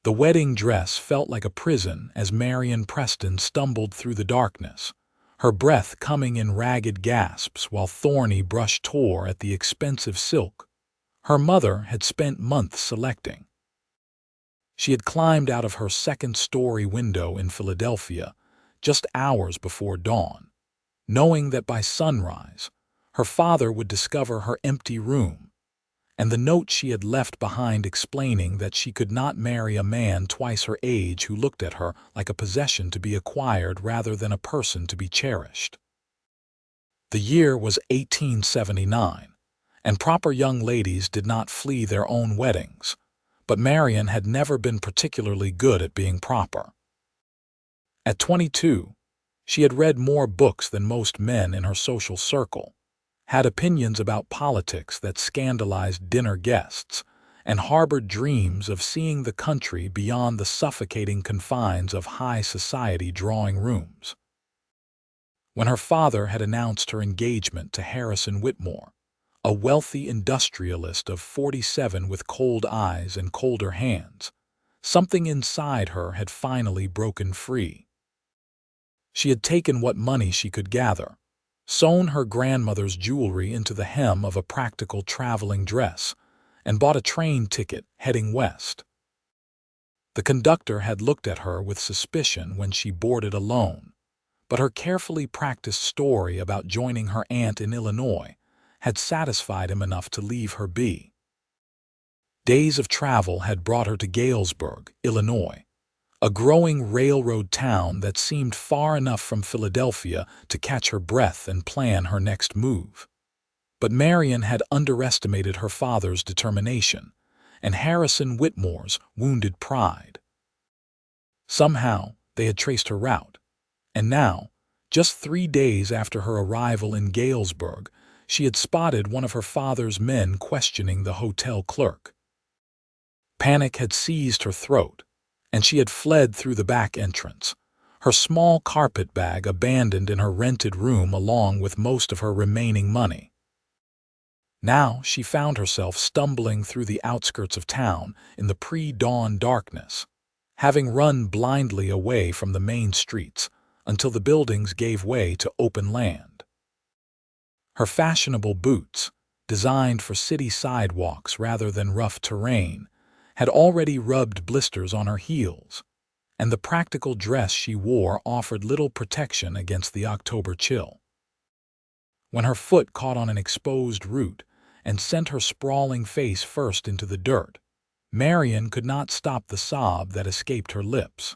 The wedding dress felt like a prison as Marianne Preston stumbled through the darkness, her breath coming in ragged gasps while thorny brush tore at the expensive silk her mother had spent months selecting. She had climbed out of her second-story window in Philadelphia just hours before dawn, knowing that by sunrise her father would discover her empty room and the note she had left behind explaining that she could not marry a man twice her age who looked at her like a possession to be acquired rather than a person to be cherished. The year was 1879, and proper young ladies did not flee their own weddings, but Marianne had never been particularly good at being proper. At 22, she had read more books than most men in her social circle, had opinions about politics that scandalized dinner guests, and harbored dreams of seeing the country beyond the suffocating confines of high society drawing rooms. When her father had announced her engagement to Harrison Whitmore, a wealthy industrialist of 47 with cold eyes and colder hands, something inside her had finally broken free. She had taken what money she could gather, sewn her grandmother's jewelry into the hem of a practical traveling dress, and bought a train ticket heading west. The conductor had looked at her with suspicion when she boarded alone, but her carefully practiced story about joining her aunt in Illinois had satisfied him enough to leave her be. Days of travel had brought her to Galesburg, Illinois, a growing railroad town that seemed far enough from Philadelphia to catch her breath and plan her next move. But Marianne had underestimated her father's determination and Harrison Whitmore's wounded pride. Somehow, they had traced her route, and now, just 3 days after her arrival in Galesburg, she had spotted one of her father's men questioning the hotel clerk. Panic had seized her throat, and she had fled through the back entrance, her small carpet bag abandoned in her rented room along with most of her remaining money. Now she found herself stumbling through the outskirts of town in the pre-dawn darkness, having run blindly away from the main streets until the buildings gave way to open land. Her fashionable boots, designed for city sidewalks rather than rough terrain, had already rubbed blisters on her heels, and the practical dress she wore offered little protection against the October chill. When her foot caught on an exposed root and sent her sprawling face first into the dirt, Marianne could not stop the sob that escaped her lips.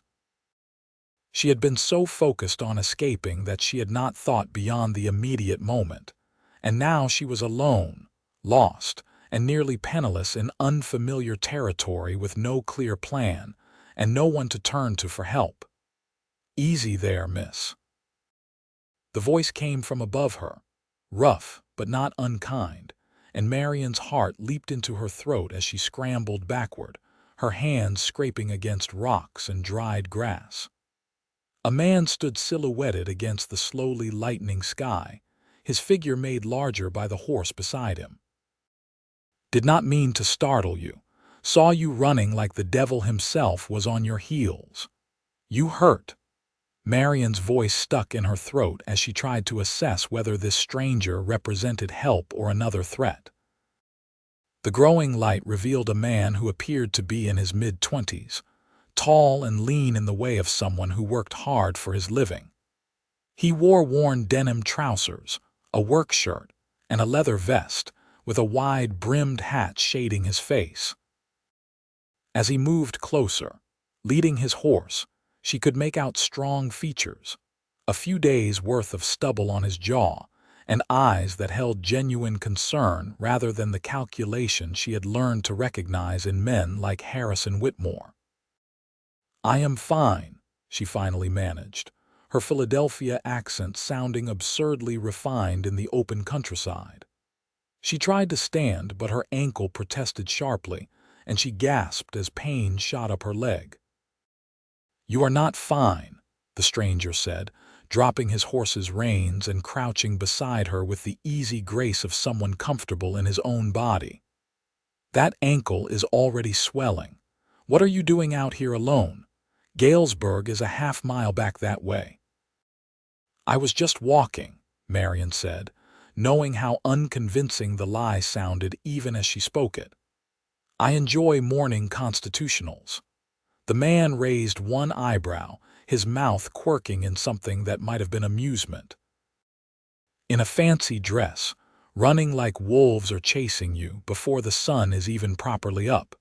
She had been so focused on escaping that she had not thought beyond the immediate moment, and now she was alone, lost, and nearly penniless in unfamiliar territory with no clear plan and no one to turn to for help. "Easy there, miss." The voice came from above her, rough but not unkind, and Marianne's heart leaped into her throat as she scrambled backward, her hands scraping against rocks and dried grass. A man stood silhouetted against the slowly lightening sky, his figure made larger by the horse beside him. "Did not mean to startle you. Saw you running like the devil himself was on your heels. You hurt?" Marianne's voice stuck in her throat as she tried to assess whether this stranger represented help or another threat. The growing light revealed a man who appeared to be in his mid-20s, tall and lean in the way of someone who worked hard for his living. He wore worn denim trousers, a work shirt, and a leather vest, with a wide-brimmed hat shading his face. As he moved closer, leading his horse, she could make out strong features, a few days' worth of stubble on his jaw, and eyes that held genuine concern rather than the calculation she had learned to recognize in men like Harrison Whitmore. "I am fine," she finally managed, her Philadelphia accent sounding absurdly refined in the open countryside. She tried to stand, but her ankle protested sharply, and she gasped as pain shot up her leg. "You are not fine," the stranger said, dropping his horse's reins and crouching beside her with the easy grace of someone comfortable in his own body. "That ankle is already swelling. What are you doing out here alone? Galesburg is a half-mile back that way." "I was just walking," Marianne said, knowing how unconvincing the lie sounded even as she spoke it. "I enjoy morning constitutionals." The man raised one eyebrow, his mouth quirking in something that might have been amusement. "In a fancy dress, running like wolves are chasing you before the sun is even properly up.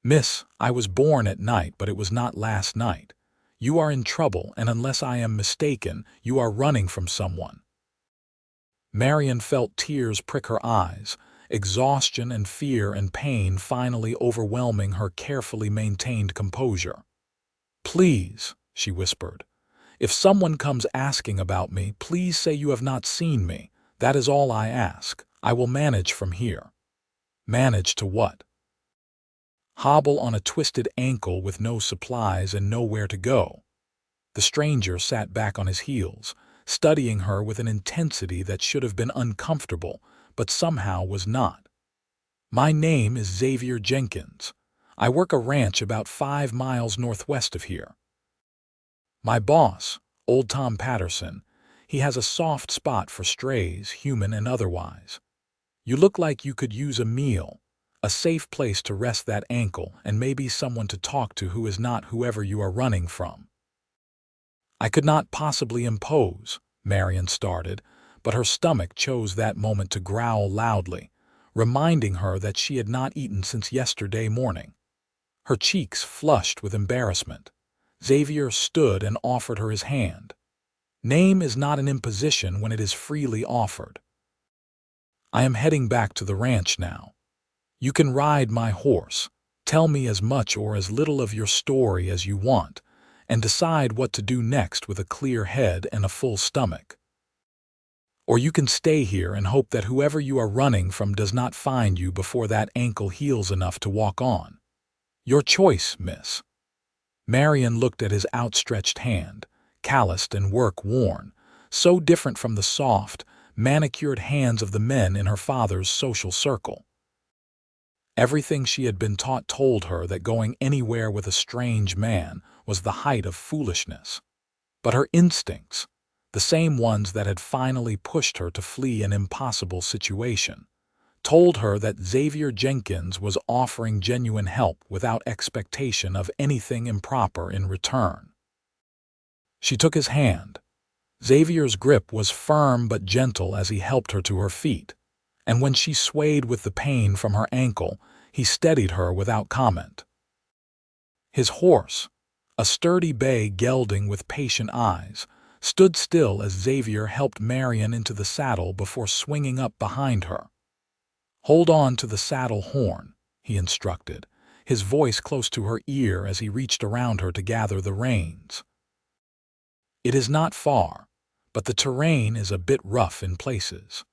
Miss, I was born at night, but it was not last night. You are in trouble, and unless I am mistaken, you are running from someone." Marianne felt tears prick her eyes, exhaustion and fear and pain finally overwhelming her carefully maintained composure. "Please," she whispered, "if someone comes asking about me, please say you have not seen me. That is all I ask. I will manage from here." "Manage to what?" "Hobble on a twisted ankle with no supplies and nowhere to go." The stranger sat back on his heels, studying her with an intensity that should have been uncomfortable, but somehow was not. "My name is Xavier Jenkins. I work a ranch about 5 miles northwest of here. My boss, old Tom Patterson, he has a soft spot for strays, human and otherwise. You look like you could use a meal, a safe place to rest that ankle, and maybe someone to talk to who is not whoever you are running from." "I could not possibly impose," Marianne started, but her stomach chose that moment to growl loudly, reminding her that she had not eaten since yesterday morning. Her cheeks flushed with embarrassment. Xavier stood and offered her his hand. Name is not an imposition when it is freely offered. "I am heading back to the ranch now. You can ride my horse, tell me as much or as little of your story as you want, and decide what to do next with a clear head and a full stomach. Or you can stay here and hope that whoever you are running from does not find you before that ankle heals enough to walk on. Your choice, miss." Marianne looked at his outstretched hand, calloused and work-worn, so different from the soft, manicured hands of the men in her father's social circle. Everything she had been taught told her that going anywhere with a strange man was the height of foolishness. But her instincts, the same ones that had finally pushed her to flee an impossible situation, told her that Xavier Jenkins was offering genuine help without expectation of anything improper in return. She took his hand. Xavier's grip was firm but gentle as he helped her to her feet, and when she swayed with the pain from her ankle, he steadied her without comment. His horse, a sturdy bay gelding with patient eyes, stood still as Xavier helped Marianne into the saddle before swinging up behind her. "Hold on to the saddle horn," he instructed, his voice close to her ear as he reached around her to gather the reins. "It is not far, but the terrain is a bit rough in places."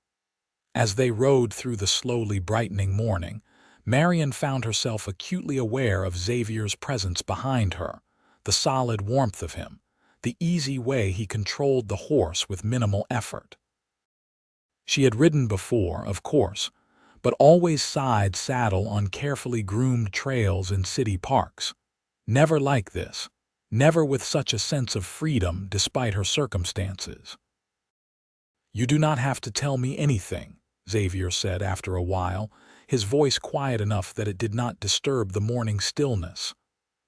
As they rode through the slowly brightening morning, Marianne found herself acutely aware of Xavier's presence behind her, the solid warmth of him, the easy way he controlled the horse with minimal effort. She had ridden before, of course, but always side saddle on carefully groomed trails in city parks. Never like this, never with such a sense of freedom despite her circumstances. "You do not have to tell me anything," Xavier said after a while, his voice quiet enough that it did not disturb the morning stillness.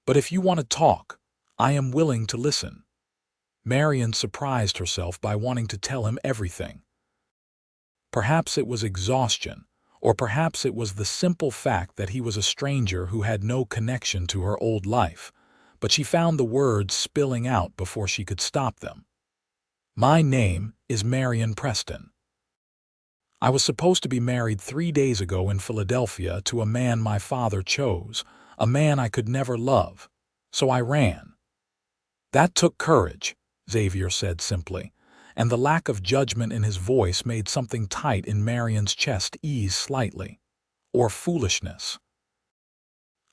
"But if you want to talk, I am willing to listen." Marianne surprised herself by wanting to tell him everything. Perhaps it was exhaustion, or perhaps it was the simple fact that he was a stranger who had no connection to her old life, but she found the words spilling out before she could stop them. "My name is Marianne Preston. I was supposed to be married 3 days ago in Philadelphia to a man my father chose, a man I could never love, so I ran." "That took courage," Xavier said simply, and the lack of judgment in his voice made something tight in Marianne's chest ease slightly. "Or foolishness.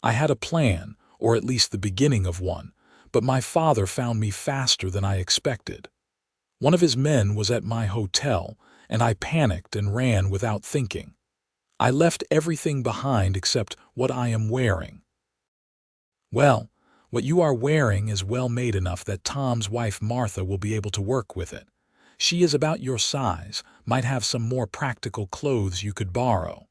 I had a plan, or at least the beginning of one, but my father found me faster than I expected. One of his men was at my hotel, and I panicked and ran without thinking. I left everything behind except what I am wearing." Well, what you are wearing is well made enough that Tom's wife Martha will be able to work with it. She is about your size, might have some more practical clothes you could borrow."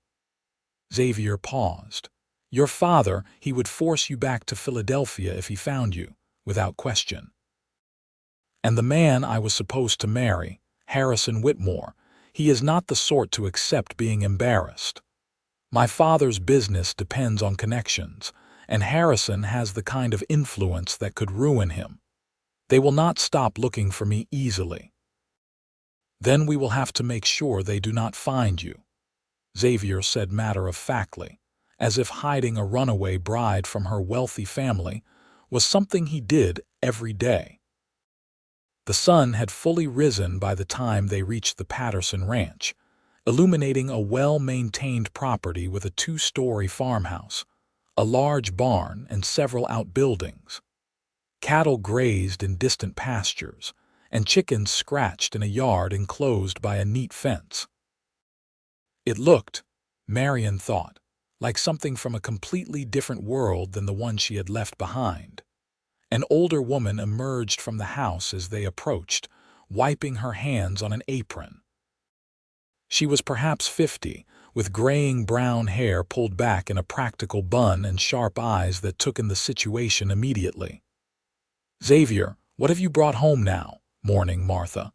Xavier paused. "Your father, he would force you back to Philadelphia if he found you, without question. And the man I was supposed to marry, Harrison Whitmore, he is not the sort to accept being embarrassed. My father's business depends on connections, and Harrison has the kind of influence that could ruin him. They will not stop looking for me easily. Then we will have to make sure they do not find you," Xavier said matter-of-factly, as if hiding a runaway bride from her wealthy family was something he did every day. The sun had fully risen by the time they reached the Patterson Ranch, illuminating a well-maintained property with a 2-story farmhouse, a large barn, and several outbuildings. Cattle grazed in distant pastures, and chickens scratched in a yard enclosed by a neat fence. It looked, Marianne thought, like something from a completely different world than the one she had left behind. An older woman emerged from the house as they approached, wiping her hands on an apron. She was perhaps 50, with graying brown hair pulled back in a practical bun and sharp eyes that took in the situation immediately. "Xavier, what have you brought home now?" "Morning, Martha.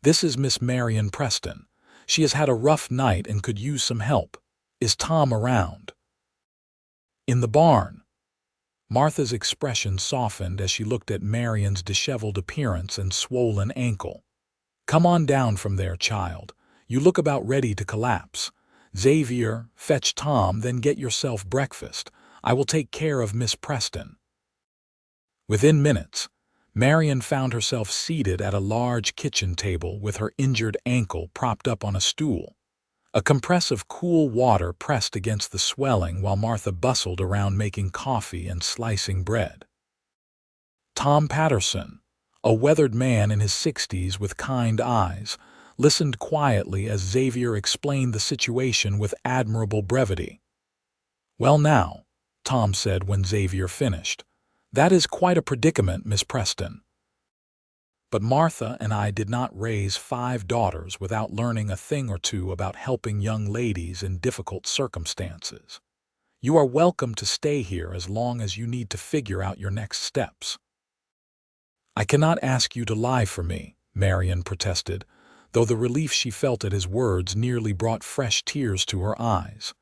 This is Miss Marianne Preston. She has had a rough night and could use some help. Is Tom around?" "In the barn." Martha's expression softened as she looked at Marianne's disheveled appearance and swollen ankle. "Come on down from there, child. You look about ready to collapse. Xavier, fetch Tom, then get yourself breakfast. I will take care of Miss Preston." Within minutes, Marianne found herself seated at a large kitchen table with her injured ankle propped up on a stool. A compress of cool water pressed against the swelling while Martha bustled around making coffee and slicing bread. Tom Patterson, a weathered man in his 60s with kind eyes, listened quietly as Xavier explained the situation with admirable brevity. "Well now," Tom said when Xavier finished, "that is quite a predicament, Miss Preston. But Martha and I did not raise 5 daughters without learning a thing or two about helping young ladies in difficult circumstances. You are welcome to stay here as long as you need to figure out your next steps." "I cannot ask you to lie for me," Marianne protested, though the relief she felt at his words nearly brought fresh tears to her eyes.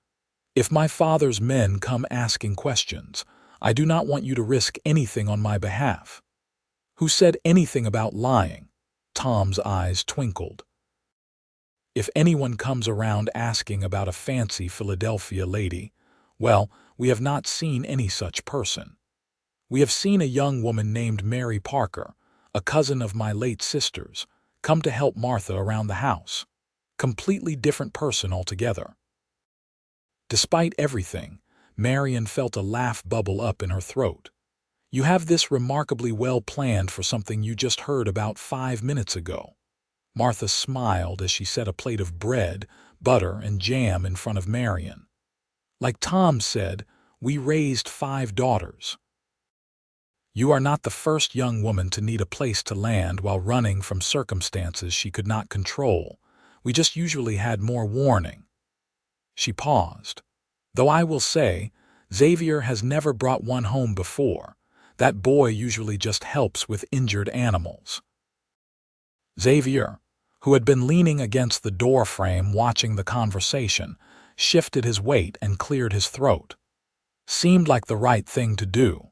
"If my father's men come asking questions, I do not want you to risk anything on my behalf." "Who said anything about lying?" Tom's eyes twinkled. "If anyone comes around asking about a fancy Philadelphia lady, well, we have not seen any such person. We have seen a young woman named Mary Parker, a cousin of my late sister's, come to help Martha around the house. Completely different person altogether." Despite everything, Marianne felt a laugh bubble up in her throat. "You have this remarkably well planned for something you just heard about 5 minutes ago." Martha smiled as she set a plate of bread, butter, and jam in front of Marianne. "Like Tom said, we raised 5 daughters. You are not the first young woman to need a place to land while running from circumstances she could not control. We just usually had more warning." She paused. "Though I will say, Xavier has never brought one home before. That boy usually just helps with injured animals." Xavier, who had been leaning against the doorframe watching the conversation, shifted his weight and cleared his throat. Seemed like the right thing to do.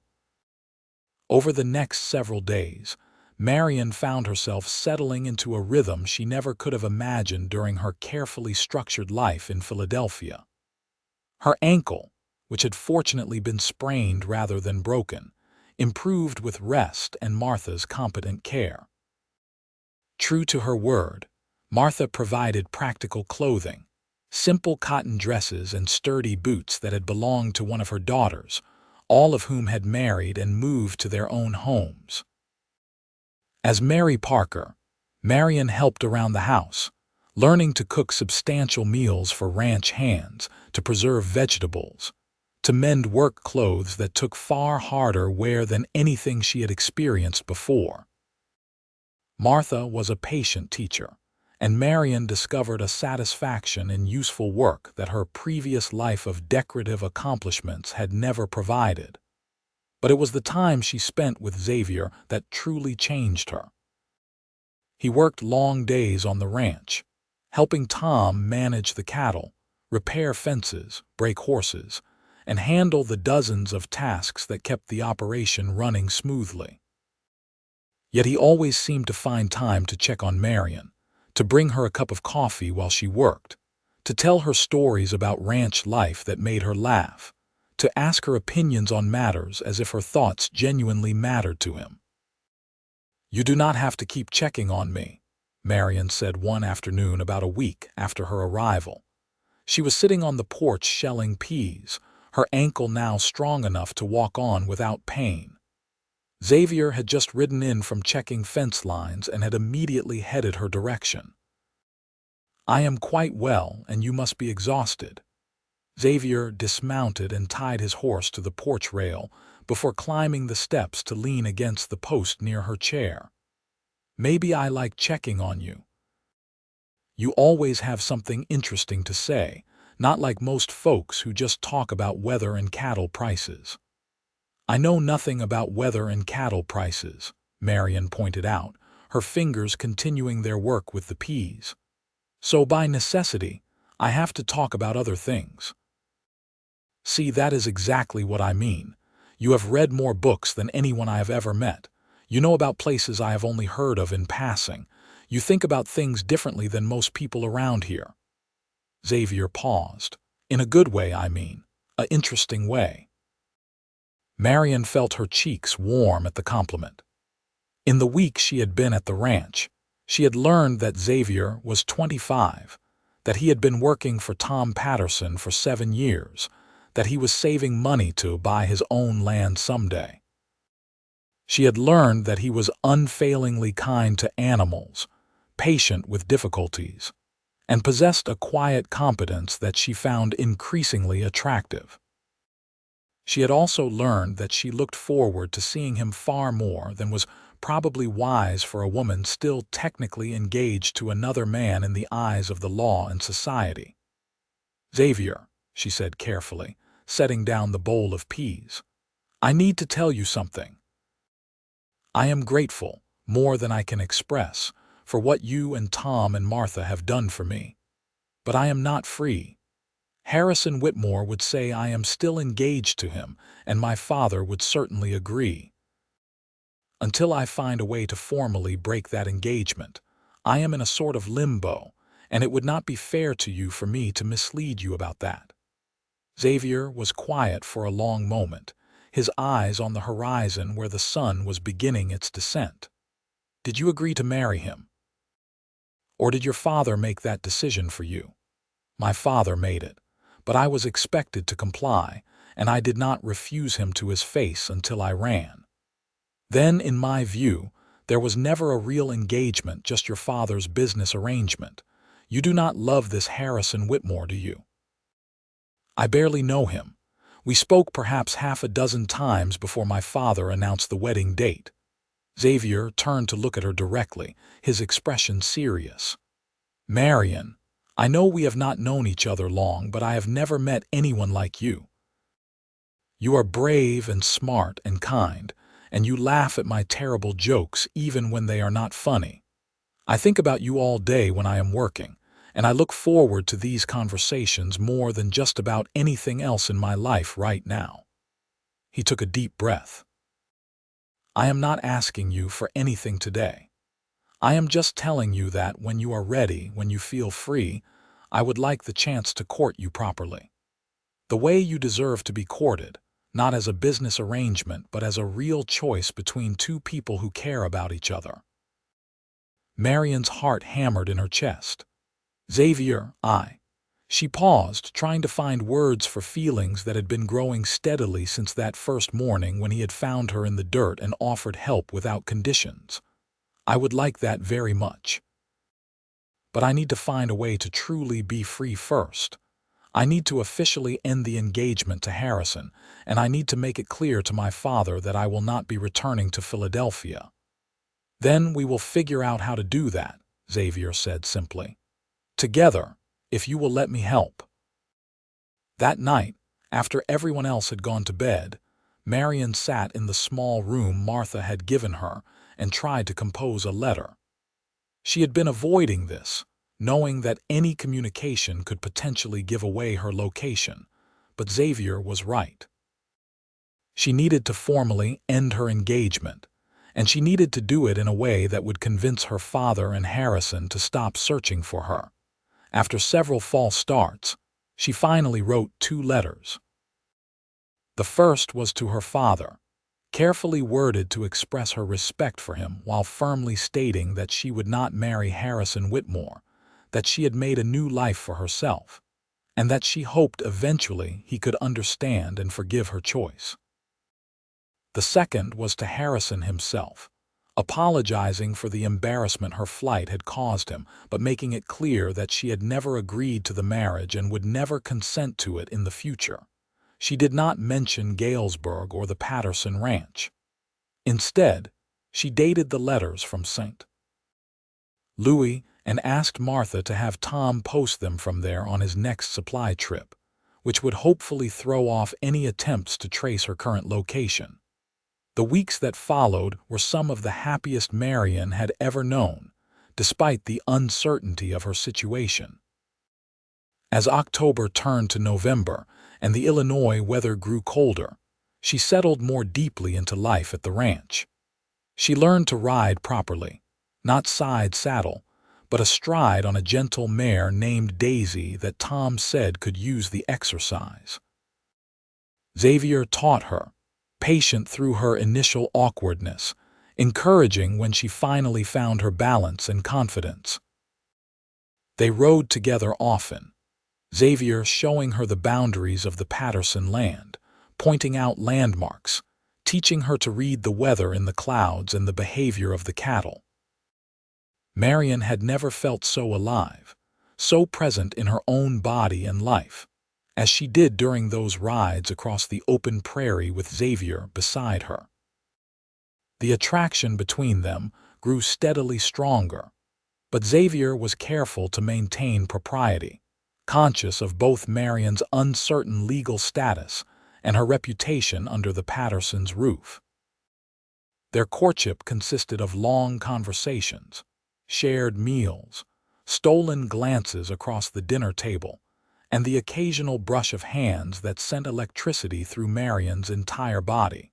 Over the next several days, Marianne found herself settling into a rhythm she never could have imagined during her carefully structured life in Philadelphia. Her ankle, which had fortunately been sprained rather than broken, improved with rest and Martha's competent care. True to her word, Martha provided practical clothing, simple cotton dresses and sturdy boots that had belonged to one of her daughters, all of whom had married and moved to their own homes. As Mary Parker, Marianne helped around the house, learning to cook substantial meals for ranch hands, to preserve vegetables, to mend work clothes that took far harder wear than anything she had experienced before. Martha was a patient teacher, and Marianne discovered a satisfaction in useful work that her previous life of decorative accomplishments had never provided. But it was the time she spent with Xavier that truly changed her. He worked long days on the ranch, helping Tom manage the cattle, repair fences, break horses, and handle the dozens of tasks that kept the operation running smoothly. Yet he always seemed to find time to check on Marianne, to bring her a cup of coffee while she worked, to tell her stories about ranch life that made her laugh, to ask her opinions on matters as if her thoughts genuinely mattered to him. "You do not have to keep checking on me," Marianne said one afternoon about a week after her arrival. She was sitting on the porch shelling peas, her ankle now strong enough to walk on without pain. Xavier had just ridden in from checking fence lines and had immediately headed her direction. "I am quite well, and you must be exhausted." Xavier dismounted and tied his horse to the porch rail before climbing the steps to lean against the post near her chair. "Maybe I like checking on you. You always have something interesting to say, not like most folks who just talk about weather and cattle prices." "I know nothing about weather and cattle prices," Marianne pointed out, her fingers continuing their work with the peas. "So by necessity, I have to talk about other things." "See, that is exactly what I mean. You have read more books than anyone I have ever met. You know about places I have only heard of in passing. You think about things differently than most people around here." Xavier paused. "In a good way, I mean. A interesting way." Marianne felt her cheeks warm at the compliment. In the week she had been at the ranch, she had learned that Xavier was 25, that he had been working for Tom Patterson for 7 years, that he was saving money to buy his own land someday. She had learned that he was unfailingly kind to animals, patient with difficulties, and possessed a quiet competence that she found increasingly attractive. She had also learned that she looked forward to seeing him far more than was probably wise for a woman still technically engaged to another man in the eyes of the law and society. "Xavier," she said carefully, setting down the bowl of peas, "I need to tell you something. I am grateful, more than I can express, for what you and Tom and Martha have done for me. But I am not free. Harrison Whitmore would say I am still engaged to him, and my father would certainly agree. Until I find a way to formally break that engagement, I am in a sort of limbo, and it would not be fair to you for me to mislead you about that." Xavier was quiet for a long moment, his eyes on the horizon where the sun was beginning its descent. "Did you agree to marry him? Or did your father make that decision for you?" "My father made it, but I was expected to comply, and I did not refuse him to his face until I ran. Then, in my view, there was never a real engagement, just your father's business arrangement. You do not love this Harrison Whitmore, do you?" "I barely know him. We spoke perhaps half a dozen times before my father announced the wedding date." Xavier turned to look at her directly, his expression serious. "Marianne, I know we have not known each other long, but I have never met anyone like you. You are brave and smart and kind, and you laugh at my terrible jokes even when they are not funny. I think about you all day when I am working, and I look forward to these conversations more than just about anything else in my life right now." He took a deep breath. "I am not asking you for anything today. I am just telling you that when you are ready, when you feel free, I would like the chance to court you properly. The way you deserve to be courted, not as a business arrangement, but as a real choice between two people who care about each other." Marianne's heart hammered in her chest. "Xavier, She paused, trying to find words for feelings that had been growing steadily since that first morning when he had found her in the dirt and offered help without conditions. "I would like that very much. But I need to find a way to truly be free first. I need to officially end the engagement to Harrison, and I need to make it clear to my father that I will not be returning to Philadelphia." "Then we will figure out how to do that," Xavier said simply. "Together, if you will let me help." That night, after everyone else had gone to bed, Marianne sat in the small room Martha had given her and tried to compose a letter. She had been avoiding this, knowing that any communication could potentially give away her location, but Xavier was right. She needed to formally end her engagement, and she needed to do it in a way that would convince her father and Harrison to stop searching for her. After several false starts, she finally wrote 2 letters. The first was to her father, carefully worded to express her respect for him while firmly stating that she would not marry Harrison Whitmore, that she had made a new life for herself, and that she hoped eventually he could understand and forgive her choice. The second was to Harrison himself, apologizing for the embarrassment her flight had caused him, but making it clear that she had never agreed to the marriage and would never consent to it in the future. She did not mention Galesburg or the Patterson Ranch. Instead, she dated the letters from St. Louis and asked Martha to have Tom post them from there on his next supply trip, which would hopefully throw off any attempts to trace her current location. The weeks that followed were some of the happiest Marianne had ever known, despite the uncertainty of her situation. As October turned to November and the Illinois weather grew colder, she settled more deeply into life at the ranch. She learned to ride properly, not side saddle, but astride on a gentle mare named Daisy that Tom said could use the exercise. Xavier taught her, patient through her initial awkwardness, encouraging when she finally found her balance and confidence. They rode together often, Xavier showing her the boundaries of the Patterson land, pointing out landmarks, teaching her to read the weather in the clouds and the behavior of the cattle. Marianne had never felt so alive, so present in her own body and life, as she did during those rides across the open prairie with Xavier beside her. The attraction between them grew steadily stronger, but Xavier was careful to maintain propriety, conscious of both Marianne's uncertain legal status and her reputation under the Pattersons' roof. Their courtship consisted of long conversations, shared meals, stolen glances across the dinner table, and the occasional brush of hands that sent electricity through Marianne's entire body.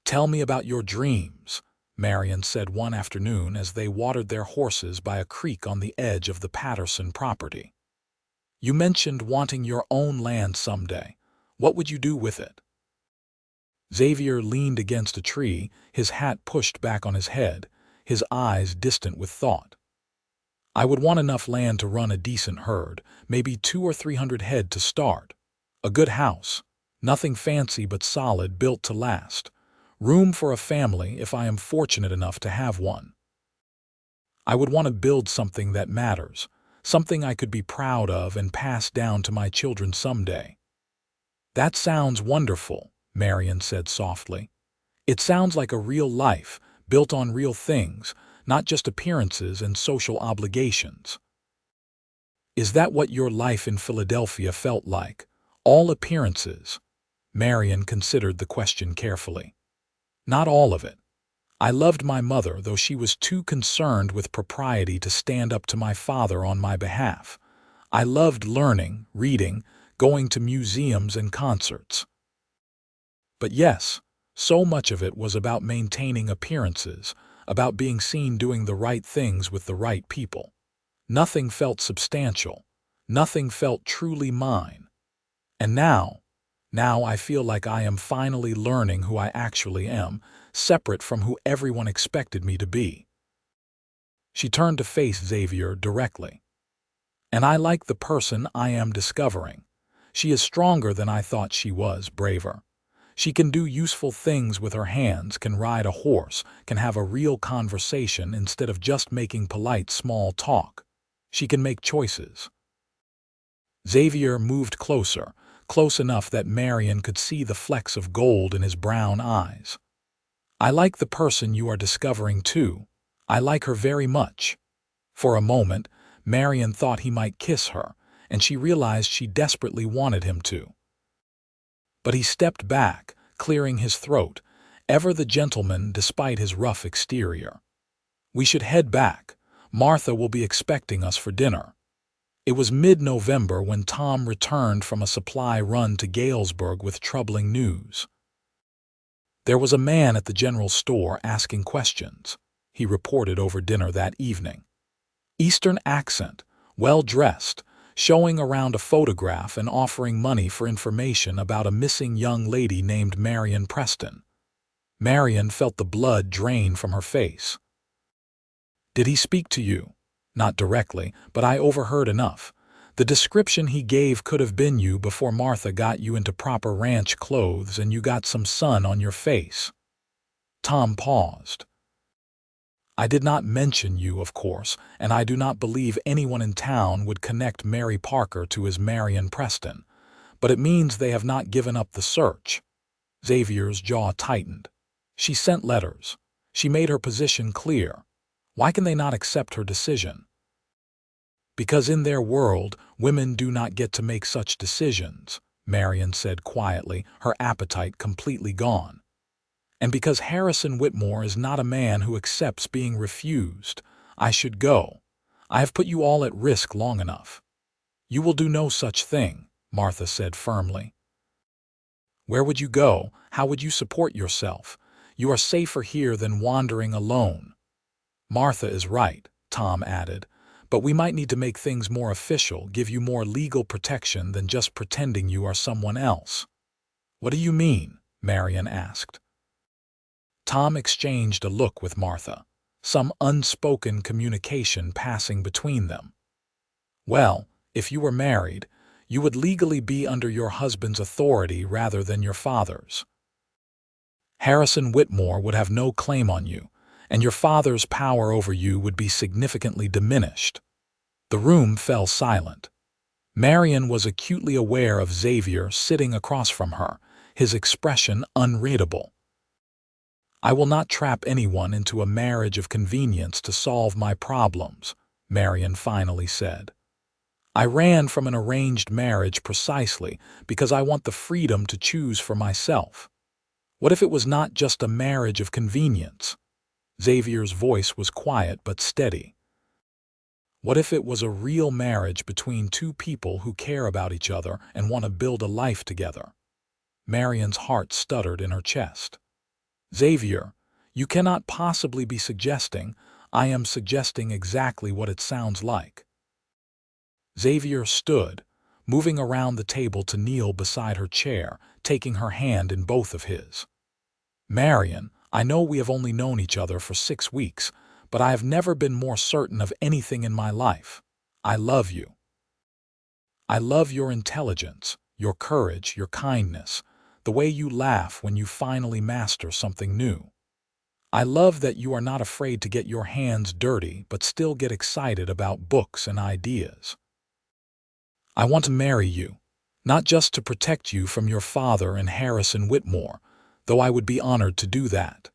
"Tell me about your dreams," Marianne said one afternoon as they watered their horses by a creek on the edge of the Patterson property. "You mentioned wanting your own land someday. What would you do with it?" Xavier leaned against a tree, his hat pushed back on his head, his eyes distant with thought. "I would want enough land to run a decent herd, maybe 200 or 300 head to start. A good house, nothing fancy but solid, built to last. Room for a family if I am fortunate enough to have one. I would want to build something that matters, something I could be proud of and pass down to my children someday." "That sounds wonderful," Marianne said softly. "It sounds like a real life, built on real things, not just appearances and social obligations." "Is that what your life in Philadelphia felt like? All appearances?" Marianne considered the question carefully. "Not all of it. I loved my mother, though she was too concerned with propriety to stand up to my father on my behalf. I loved learning, reading, going to museums and concerts. But yes, so much of it was about maintaining appearances, about being seen doing the right things with the right people. Nothing felt substantial, nothing felt truly mine. And now I feel like I am finally learning who I actually am, separate from who everyone expected me to be." She turned to face Xavier directly. "And I like the person I am discovering. She is stronger than I thought she was, braver. She can do useful things with her hands, can ride a horse, can have a real conversation instead of just making polite small talk. She can make choices." Xavier moved closer, close enough that Marianne could see the flecks of gold in his brown eyes. I like the person you are discovering too. I like her very much. For a moment, Marianne thought he might kiss her, and she realized she desperately wanted him to. But he stepped back, clearing his throat, ever the gentleman despite his rough exterior. We should head back. Martha will be expecting us for dinner. It was mid-November when Tom returned from a supply run to Galesburg with troubling news. There was a man at the general store asking questions, he reported over dinner that evening. Eastern accent, well-dressed, showing around a photograph and offering money for information about a missing young lady named Marianne Preston. Marianne felt the blood drain from her face. "Did he speak to you?" "Not directly, but I overheard enough. The description he gave could have been you before Martha got you into proper ranch clothes and you got some sun on your face." Tom paused. "I did not mention you, of course, and I do not believe anyone in town would connect Mary Parker to his Marianne Preston, but it means they have not given up the search." Xavier's jaw tightened. "She sent letters. She made her position clear. Why can they not accept her decision?" "Because in their world, women do not get to make such decisions," Marianne said quietly, her appetite completely gone. "And because Harrison Whitmore is not a man who accepts being refused, I should go. I have put you all at risk long enough." "You will do no such thing," Martha said firmly. "Where would you go? How would you support yourself? You are safer here than wandering alone." "Martha is right," Tom added, "but we might need to make things more official, give you more legal protection than just pretending you are someone else." "What do you mean?" Marianne asked. Tom exchanged a look with Martha, some unspoken communication passing between them. "Well, if you were married, you would legally be under your husband's authority rather than your father's. Harrison Whitmore would have no claim on you, and your father's power over you would be significantly diminished." The room fell silent. Marianne was acutely aware of Xavier sitting across from her, his expression unreadable. "I will not trap anyone into a marriage of convenience to solve my problems," Marianne finally said. "I ran from an arranged marriage precisely because I want the freedom to choose for myself. What if it was not just a marriage of convenience?" Xavier's voice was quiet but steady. "What if it was a real marriage between two people who care about each other and want to build a life together?" Marianne's heart stuttered in her chest. "Xavier, you cannot possibly be suggesting—" "I am suggesting exactly what it sounds like." Xavier stood, moving around the table to kneel beside her chair, taking her hand in both of his. "Marianne, I know we have only known each other for 6 weeks, but I have never been more certain of anything in my life. I love you. I love your intelligence, your courage, your kindness, the way you laugh when you finally master something new. I love that you are not afraid to get your hands dirty but still get excited about books and ideas. I want to marry you, not just to protect you from your father and Harrison Whitmore, though I would be honored to do that.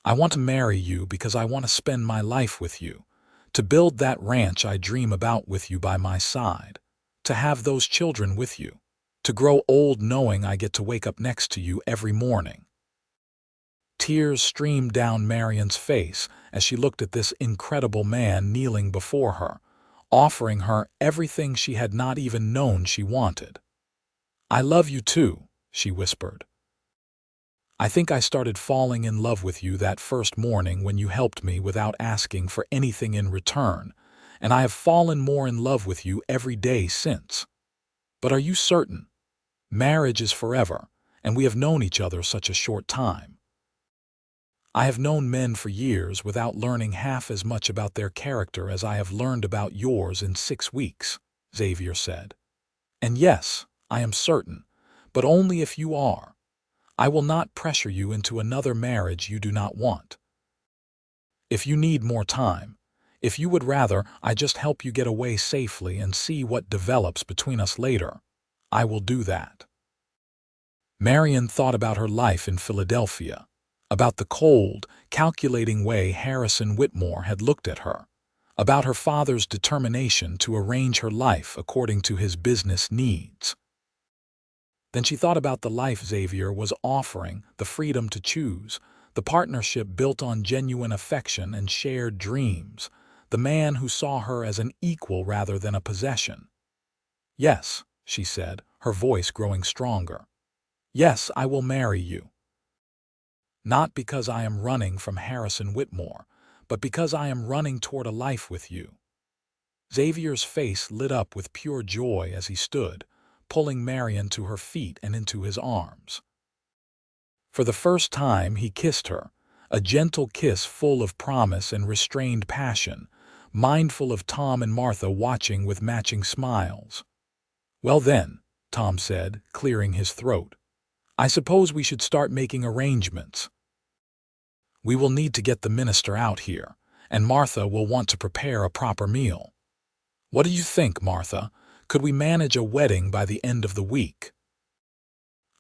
I want to marry you because I want to spend my life with you, to build that ranch I dream about with you by my side, to have those children with you, to grow old knowing I get to wake up next to you every morning." Tears streamed down Marianne's face as she looked at this incredible man kneeling before her, offering her everything she had not even known she wanted. "I love you too," she whispered. "I think I started falling in love with you that first morning when you helped me without asking for anything in return, and I have fallen more in love with you every day since. But are you certain? Marriage is forever, and we have known each other such a short time." "I have known men for years without learning half as much about their character as I have learned about yours in 6 weeks, Xavier said. "And yes, I am certain, but only if you are. I will not pressure you into another marriage you do not want. If you need more time, If you would rather I just help you get away safely and see what develops between us later, I will do that. Marianne thought about her life in Philadelphia, about the cold, calculating way Harrison Whitmore had looked at her, about her father's determination to arrange her life according to his business needs. Then she thought about the life Xavier was offering, the freedom to choose, the partnership built on genuine affection and shared dreams, the man who saw her as an equal rather than a possession. "Yes," she said, her voice growing stronger. "Yes, I will marry you. Not because I am running from Harrison Whitmore, but because I am running toward a life with you." Xavier's face lit up with pure joy as he stood, pulling Marianne to her feet and into his arms. For the first time he kissed her, a gentle kiss full of promise and restrained passion, mindful of Tom and Martha watching with matching smiles. "Well then," Tom said, clearing his throat, "I suppose we should start making arrangements. We will need to get the minister out here, and Martha will want to prepare a proper meal. What do you think, Martha? Could we manage a wedding by the end of the week?"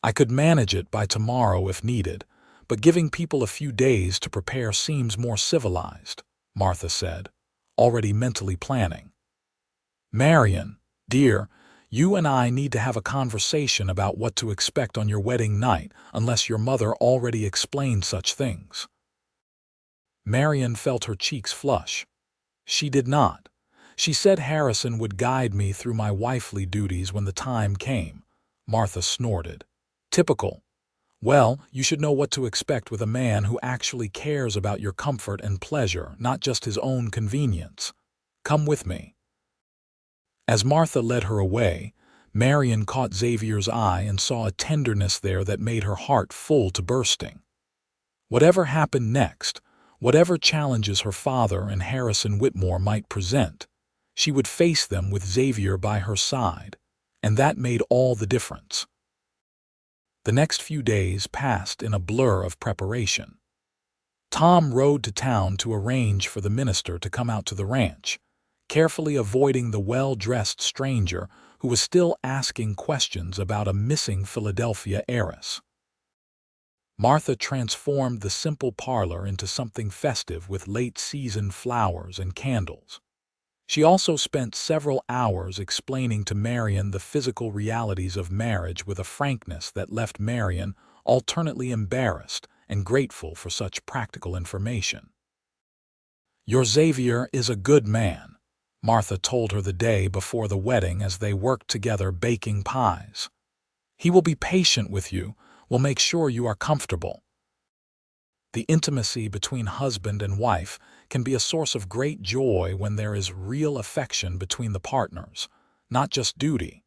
"I could manage it by tomorrow if needed, but giving people a few days to prepare seems more civilized," Martha said, already mentally planning. "Marianne, dear, you and I need to have a conversation about what to expect on your wedding night unless your mother already explained such things." Marianne felt her cheeks flush. She did not. "She said Harrison would guide me through my wifely duties when the time came," Martha snorted. "Typical. Well, you should know what to expect with a man who actually cares about your comfort and pleasure, not just his own convenience. Come with me." As Martha led her away, Marianne caught Xavier's eye and saw a tenderness there that made her heart full to bursting. Whatever happened next, whatever challenges her father and Harrison Whitmore might present, she would face them with Xavier by her side, and that made all the difference. The next few days passed in a blur of preparation. Tom rode to town to arrange for the minister to come out to the ranch, carefully avoiding the well-dressed stranger who was still asking questions about a missing Philadelphia heiress. Martha transformed the simple parlor into something festive with late-season flowers and candles. She also spent several hours explaining to Marianne the physical realities of marriage with a frankness that left Marianne alternately embarrassed and grateful for such practical information. "Your Xavier is a good man," Martha told her the day before the wedding as they worked together baking pies. "He will be patient with you, will make sure you are comfortable." The intimacy between husband and wife can be a source of great joy when there is real affection between the partners, not just duty.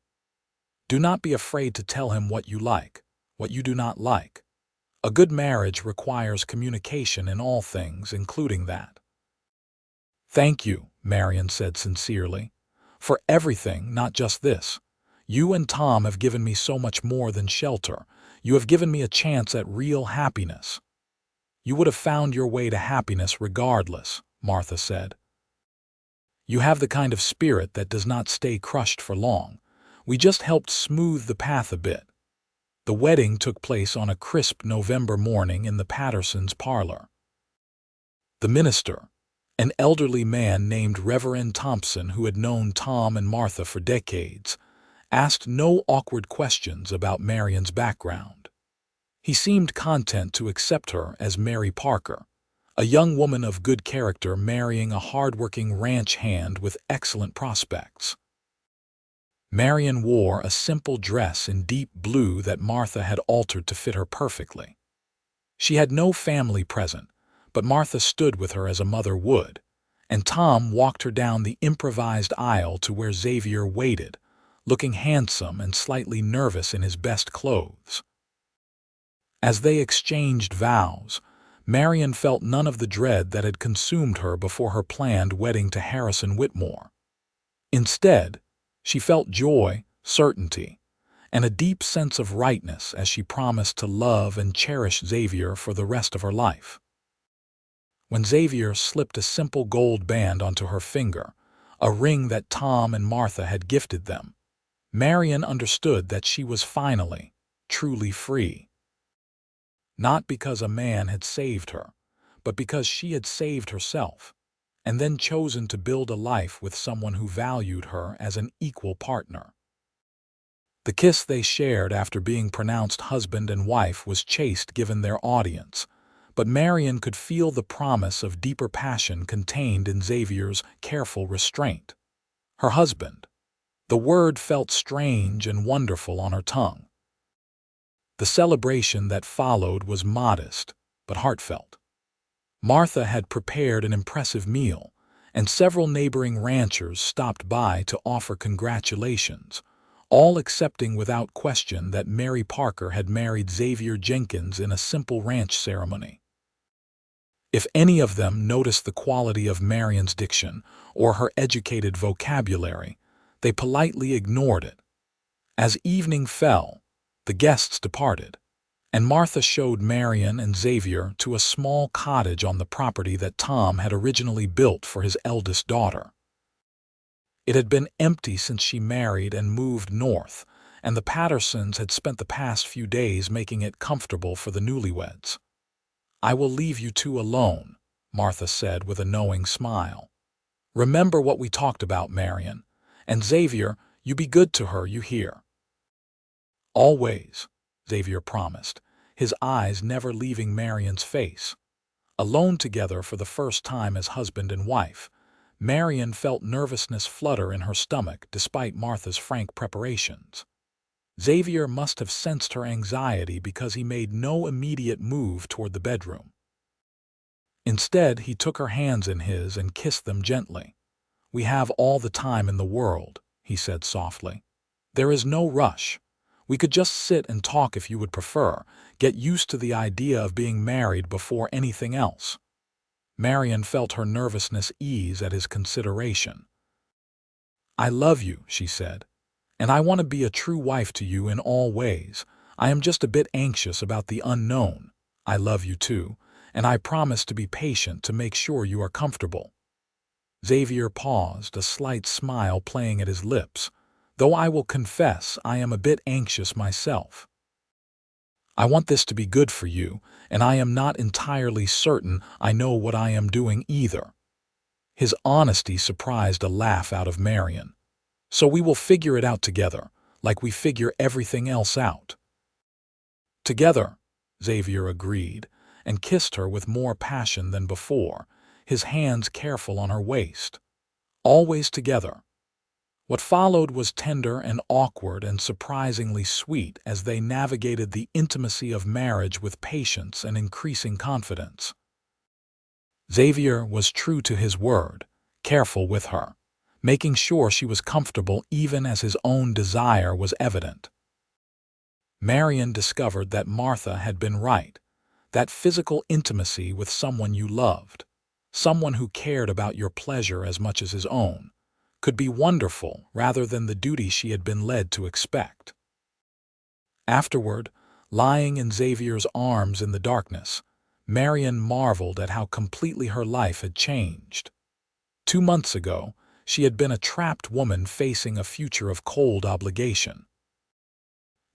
Do not be afraid to tell him what you like, what you do not like. A good marriage requires communication in all things, including that. "Thank you," Marianne said sincerely, "for everything, not just this. You and Tom have given me so much more than shelter. You have given me a chance at real happiness." "You would have found your way to happiness regardless," Martha said. "You have the kind of spirit that does not stay crushed for long. We just helped smooth the path a bit." The wedding took place on a crisp November morning in the Pattersons' parlor. The minister, an elderly man named Reverend Thompson who had known Tom and Martha for decades, asked no awkward questions about Marianne's background. He seemed content to accept her as Mary Parker, a young woman of good character marrying a hard-working ranch hand with excellent prospects. Marianne wore a simple dress in deep blue that Martha had altered to fit her perfectly. She had no family present, but Martha stood with her as a mother would, and Tom walked her down the improvised aisle to where Xavier waited, looking handsome and slightly nervous in his best clothes. As they exchanged vows, Marianne felt none of the dread that had consumed her before her planned wedding to Harrison Whitmore. Instead, she felt joy, certainty, and a deep sense of rightness as she promised to love and cherish Xavier for the rest of her life. When Xavier slipped a simple gold band onto her finger, a ring that Tom and Martha had gifted them, Marianne understood that she was finally, truly free. Not because a man had saved her, but because she had saved herself, and then chosen to build a life with someone who valued her as an equal partner. The kiss they shared after being pronounced husband and wife was chaste given their audience, but Marianne could feel the promise of deeper passion contained in Xavier's careful restraint. Her husband. The word felt strange and wonderful on her tongue. The celebration that followed was modest, but heartfelt. Martha had prepared an impressive meal, and several neighboring ranchers stopped by to offer congratulations, all accepting without question that Mary Parker had married Xavier Jenkins in a simple ranch ceremony. If any of them noticed the quality of Marianne's diction or her educated vocabulary, they politely ignored it. As evening fell, the guests departed, and Martha showed Marianne and Xavier to a small cottage on the property that Tom had originally built for his eldest daughter. It had been empty since she married and moved north, and the Pattersons had spent the past few days making it comfortable for the newlyweds. "I will leave you two alone," Martha said with a knowing smile. "Remember what we talked about, Marianne, and Xavier, you be good to her, you hear?" "Always," Xavier promised, his eyes never leaving Marianne's face. Alone together for the first time as husband and wife, Marianne felt nervousness flutter in her stomach despite Martha's frank preparations. Xavier must have sensed her anxiety because he made no immediate move toward the bedroom. Instead, he took her hands in his and kissed them gently. "We have all the time in the world," he said softly. "There is no rush. We could just sit and talk if you would prefer, get used to the idea of being married before anything else." Marianne felt her nervousness ease at his consideration. "I love you," she said, "and I want to be a true wife to you in all ways. I am just a bit anxious about the unknown. I love you too, and I promise to be patient to make sure you are comfortable." Xavier paused, a slight smile playing at his lips. "Though I will confess I am a bit anxious myself. I want this to be good for you, and I am not entirely certain I know what I am doing either." His honesty surprised a laugh out of Marianne. "So we will figure it out together, like we figure everything else out." "Together," Xavier agreed, and kissed her with more passion than before, his hands careful on her waist. "Always together." What followed was tender and awkward and surprisingly sweet as they navigated the intimacy of marriage with patience and increasing confidence. Xavier was true to his word, careful with her, making sure she was comfortable even as his own desire was evident. Marianne discovered that Martha had been right, that physical intimacy with someone you loved, someone who cared about your pleasure as much as his own, could be wonderful rather than the duty she had been led to expect. Afterward, lying in Xavier's arms in the darkness, Marianne marveled at how completely her life had changed. 2 months ago, she had been a trapped woman facing a future of cold obligation.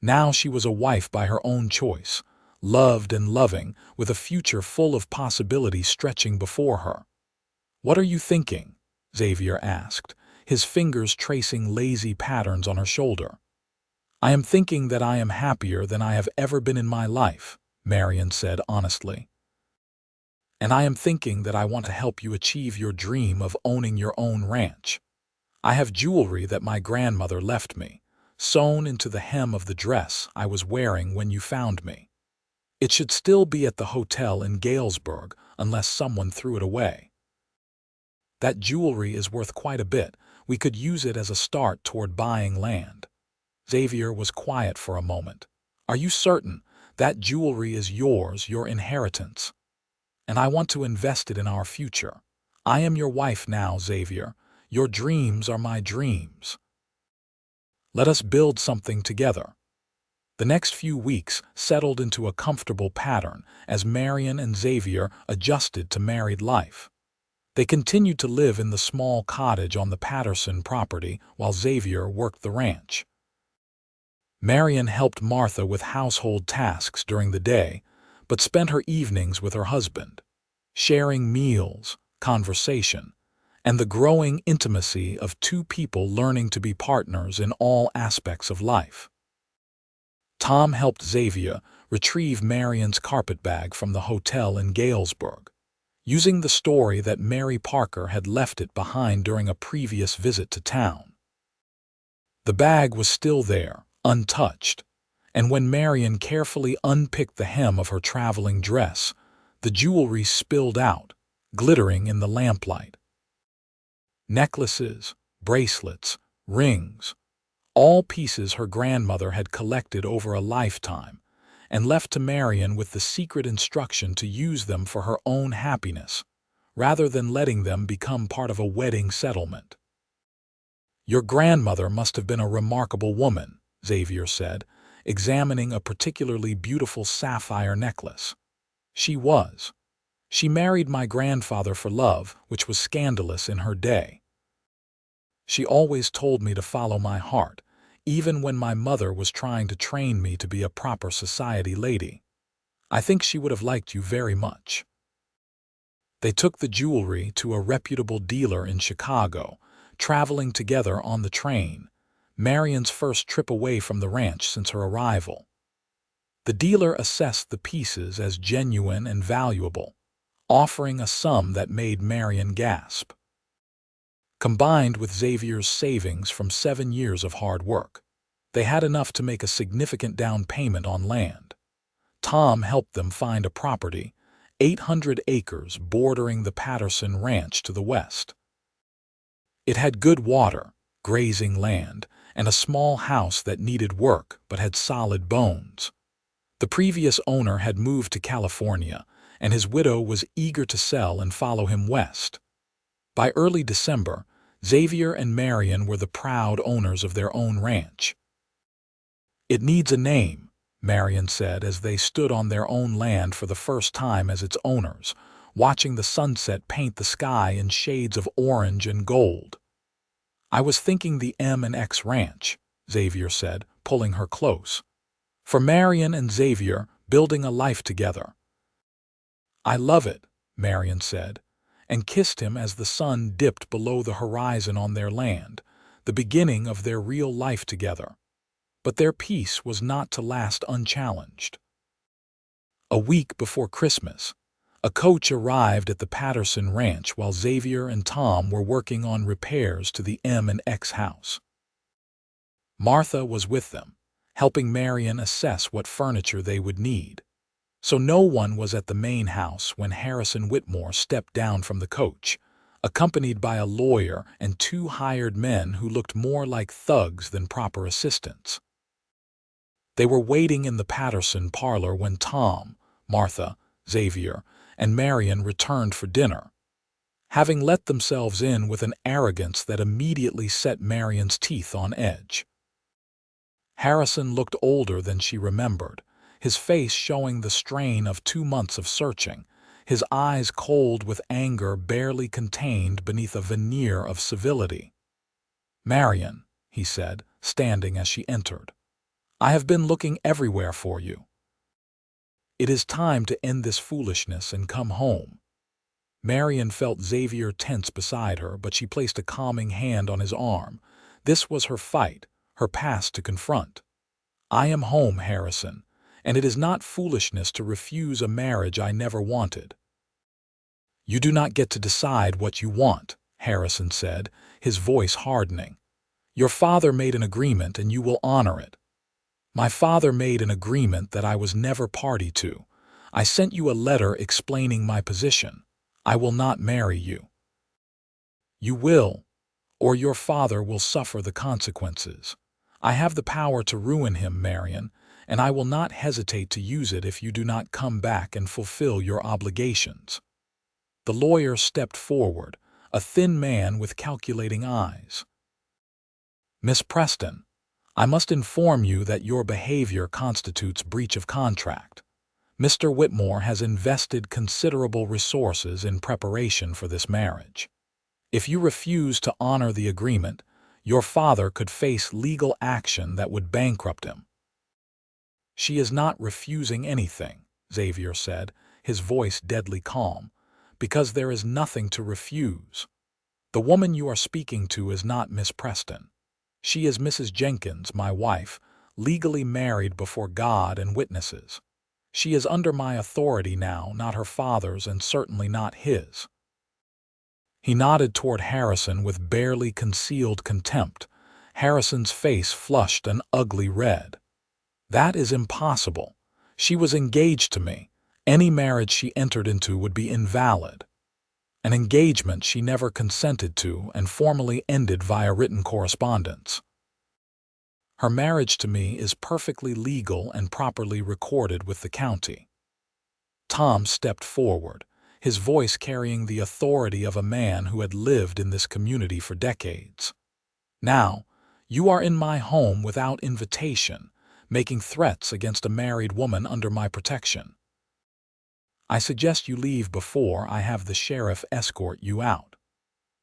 Now she was a wife by her own choice, loved and loving, with a future full of possibility stretching before her. "What are you thinking?" Xavier asked, his fingers tracing lazy patterns on her shoulder. "I am thinking that I am happier than I have ever been in my life," Marianne said honestly. "And I am thinking that I want to help you achieve your dream of owning your own ranch. I have jewelry that my grandmother left me, sewn into the hem of the dress I was wearing when you found me. It should still be at the hotel in Galesburg unless someone threw it away. That jewelry is worth quite a bit. We could use it as a start toward buying land." Xavier was quiet for a moment. "Are you certain? That jewelry is yours, your inheritance. And I want to invest it in our future. I am your wife now, Xavier. Your dreams are my dreams. Let us build something together." The next few weeks settled into a comfortable pattern as Marianne and Xavier adjusted to married life. They continued to live in the small cottage on the Patterson property while Xavier worked the ranch. Marianne helped Martha with household tasks during the day, but spent her evenings with her husband, sharing meals, conversation, and the growing intimacy of two people learning to be partners in all aspects of life. Tom helped Xavier retrieve Marianne's carpetbag from the hotel in Galesburg, using the story that Mary Parker had left it behind during a previous visit to town. The bag was still there, untouched, and when Marianne carefully unpicked the hem of her traveling dress, the jewelry spilled out, glittering in the lamplight. Necklaces, bracelets, rings, all pieces her grandmother had collected over a lifetime, and left to Marianne with the secret instruction to use them for her own happiness, rather than letting them become part of a wedding settlement. "Your grandmother must have been a remarkable woman," Xavier said, examining a particularly beautiful sapphire necklace. "She was. She married my grandfather for love, which was scandalous in her day. She always told me to follow my heart, even when my mother was trying to train me to be a proper society lady. I think she would have liked you very much." They took the jewelry to a reputable dealer in Chicago, traveling together on the train, Marianne's first trip away from the ranch since her arrival. The dealer assessed the pieces as genuine and valuable, offering a sum that made Marianne gasp. Combined with Xavier's savings from 7 years of hard work, they had enough to make a significant down payment on land. Tom helped them find a property, 800 acres bordering the Patterson Ranch to the west. It had good water, grazing land, and a small house that needed work but had solid bones. The previous owner had moved to California, and his widow was eager to sell and follow him west. By early December, Xavier and Marianne were the proud owners of their own ranch. "It needs a name," Marianne said as they stood on their own land for the first time as its owners, watching the sunset paint the sky in shades of orange and gold. "I was thinking the M&X Ranch," Xavier said, pulling her close. "For Marianne and Xavier, building a life together." "I love it," Marianne said, and kissed him as the sun dipped below the horizon on their land, the beginning of their real life together. But their peace was not to last unchallenged. A week before Christmas, a coach arrived at the Patterson Ranch while Xavier and Tom were working on repairs to the M&X house. Martha was with them, helping Marianne assess what furniture they would need. So no one was at the main house when Harrison Whitmore stepped down from the coach, accompanied by a lawyer and 2 hired men who looked more like thugs than proper assistants. They were waiting in the Patterson parlor when Tom, Martha, Xavier, and Marianne returned for dinner, having let themselves in with an arrogance that immediately set Marianne's teeth on edge. Harrison looked older than she remembered, his face showing the strain of 2 months of searching, his eyes cold with anger barely contained beneath a veneer of civility. "Marianne," he said, standing as she entered, "I have been looking everywhere for you. It is time to end this foolishness and come home." Marianne felt Xavier tense beside her, but she placed a calming hand on his arm. This was her fight, her past to confront. "I am home, Harrison, and it is not foolishness to refuse a marriage I never wanted." "You do not get to decide what you want," Harrison said, his voice hardening. "Your father made an agreement and you will honor it." "My father made an agreement that I was never party to. I sent you a letter explaining my position. I will not marry you." "You will, or your father will suffer the consequences. I have the power to ruin him, Marianne, and I will not hesitate to use it if you do not come back and fulfill your obligations." The lawyer stepped forward, a thin man with calculating eyes. "Miss Preston, I must inform you that your behavior constitutes breach of contract. Mr. Whitmore has invested considerable resources in preparation for this marriage. If you refuse to honor the agreement, your father could face legal action that would bankrupt him. She is not refusing anything, Xavier said, his voice deadly calm, because there is nothing to refuse. The woman you are speaking to is not Miss Preston. She is Mrs. Jenkins, my wife, legally married before God and witnesses. She is under my authority now, not her father's and certainly not his. He nodded toward Harrison with barely concealed contempt. Harrison's face flushed an ugly red. That is impossible. She was engaged to me. Any marriage she entered into would be invalid. An engagement she never consented to and formally ended via written correspondence. Her marriage to me is perfectly legal and properly recorded with the county. Tom stepped forward, his voice carrying the authority of a man who had lived in this community for decades. Now, you are in my home without invitation, making threats against a married woman under my protection. I suggest you leave before I have the sheriff escort you out.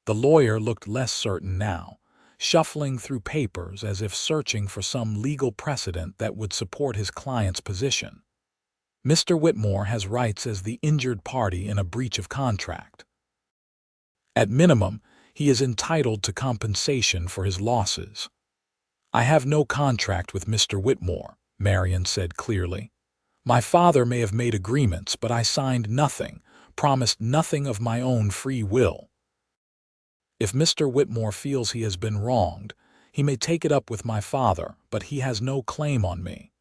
The lawyer looked less certain now, shuffling through papers as if searching for some legal precedent that would support his client's position. Mr. Whitmore has rights as the injured party in a breach of contract. At minimum, he is entitled to compensation for his losses. I have no contract with Mr. Whitmore, Marianne said clearly. My father may have made agreements, but I signed nothing, promised nothing of my own free will. If Mr. Whitmore feels he has been wronged, he may take it up with my father, but he has no claim on me.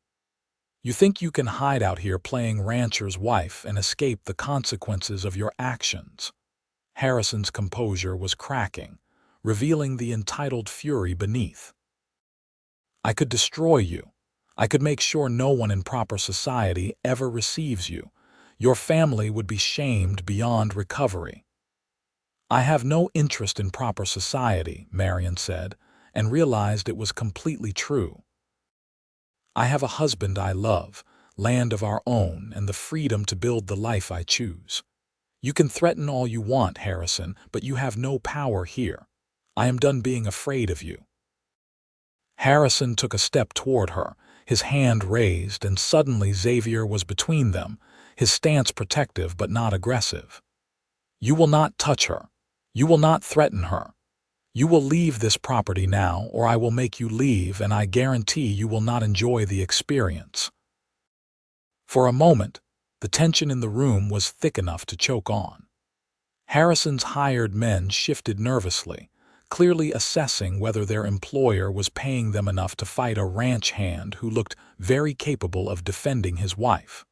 You think you can hide out here playing rancher's wife and escape the consequences of your actions? Harrison's composure was cracking, revealing the entitled fury beneath. I could destroy you. I could make sure no one in proper society ever receives you. Your family would be shamed beyond recovery. I have no interest in proper society, Marianne said, and realized it was completely true. I have a husband I love, land of our own, and the freedom to build the life I choose. You can threaten all you want, Harrison, but you have no power here. I am done being afraid of you. Harrison took a step toward her, his hand raised, and suddenly Xavier was between them, his stance protective but not aggressive. You will not touch her. You will not threaten her. You will leave this property now, or I will make you leave, and I guarantee you will not enjoy the experience. For a moment, the tension in the room was thick enough to choke on. Harrison's hired men shifted nervously, clearly assessing whether their employer was paying them enough to fight a ranch hand who looked very capable of defending his wife.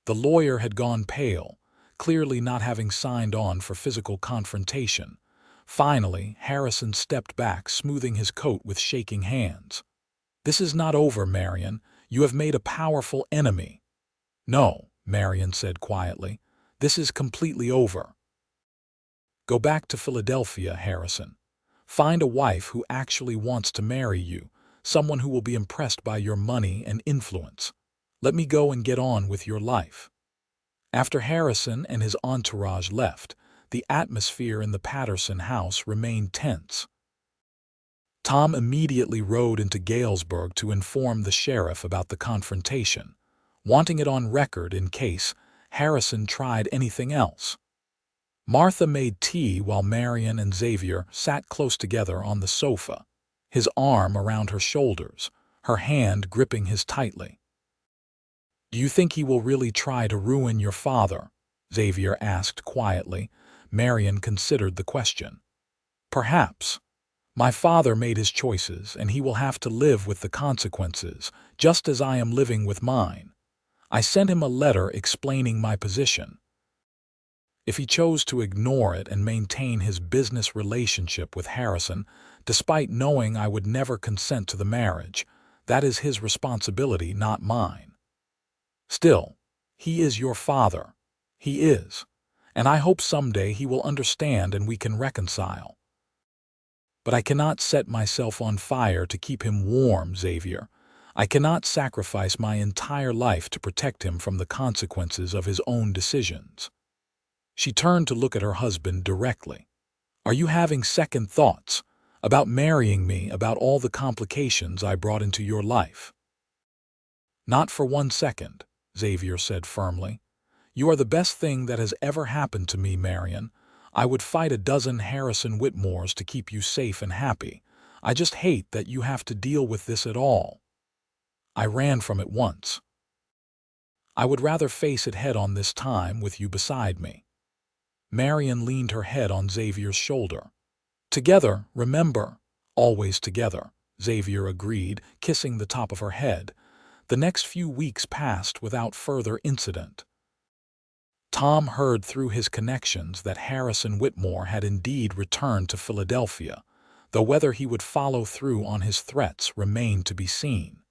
The lawyer had gone pale, clearly not having signed on for physical confrontation. Finally, Harrison stepped back, smoothing his coat with shaking hands. This is not over, Marianne. You have made a powerful enemy. No, Marianne said quietly. This is completely over. Go back to Philadelphia, Harrison. Find a wife who actually wants to marry you, someone who will be impressed by your money and influence. Let me go and get on with your life. After Harrison and his entourage left, the atmosphere in the Patterson house remained tense. Tom immediately rode into Galesburg to inform the sheriff about the confrontation, wanting it on record in case Harrison tried anything else. Martha made tea while Marianne and Xavier sat close together on the sofa, his arm around her shoulders, her hand gripping his tightly. Do you think he will really try to ruin your father? Xavier asked quietly. Marianne considered the question. Perhaps. My father made his choices, and he will have to live with the consequences, just as I am living with mine. I sent him a letter explaining my position. If he chose to ignore it and maintain his business relationship with Harrison, despite knowing I would never consent to the marriage, that is his responsibility, not mine. Still, he is your father. He is. And I hope someday he will understand and we can reconcile. But I cannot set myself on fire to keep him warm, Xavier. I cannot sacrifice my entire life to protect him from the consequences of his own decisions." She turned to look at her husband directly. "Are you having second thoughts about marrying me, about all the complications I brought into your life?" "Not for 1 second," Xavier said firmly. "You are the best thing that has ever happened to me, Marianne. I would fight a dozen Harrison Whitmores to keep you safe and happy. I just hate that you have to deal with this at all. I ran from it once. I would rather face it head-on this time with you beside me." Marianne leaned her head on Xavier's shoulder. "Together, remember, always together," Xavier agreed, kissing the top of her head. The next few weeks passed without further incident. Tom heard through his connections that Harrison Whitmore had indeed returned to Philadelphia, though whether he would follow through on his threats remained to be seen.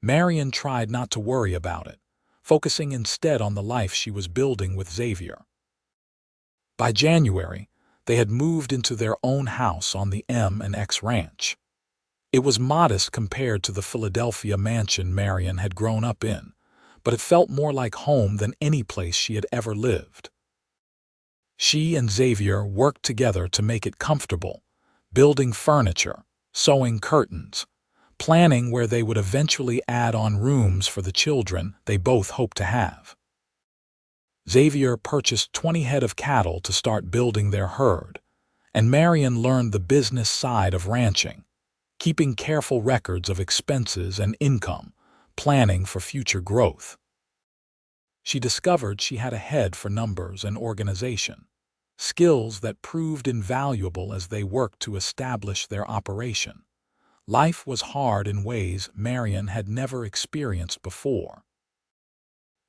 Marianne tried not to worry about it, focusing instead on the life she was building with Xavier. By January, they had moved into their own house on the M&X ranch. It was modest compared to the Philadelphia mansion Marianne had grown up in, but it felt more like home than any place she had ever lived. She and Xavier worked together to make it comfortable, building furniture, sewing curtains, planning where they would eventually add on rooms for the children they both hoped to have. Xavier purchased 20 head of cattle to start building their herd, and Marianne learned the business side of ranching, keeping careful records of expenses and income, planning for future growth. She discovered she had a head for numbers and organization, skills that proved invaluable as they worked to establish their operation. Life was hard in ways Marianne had never experienced before.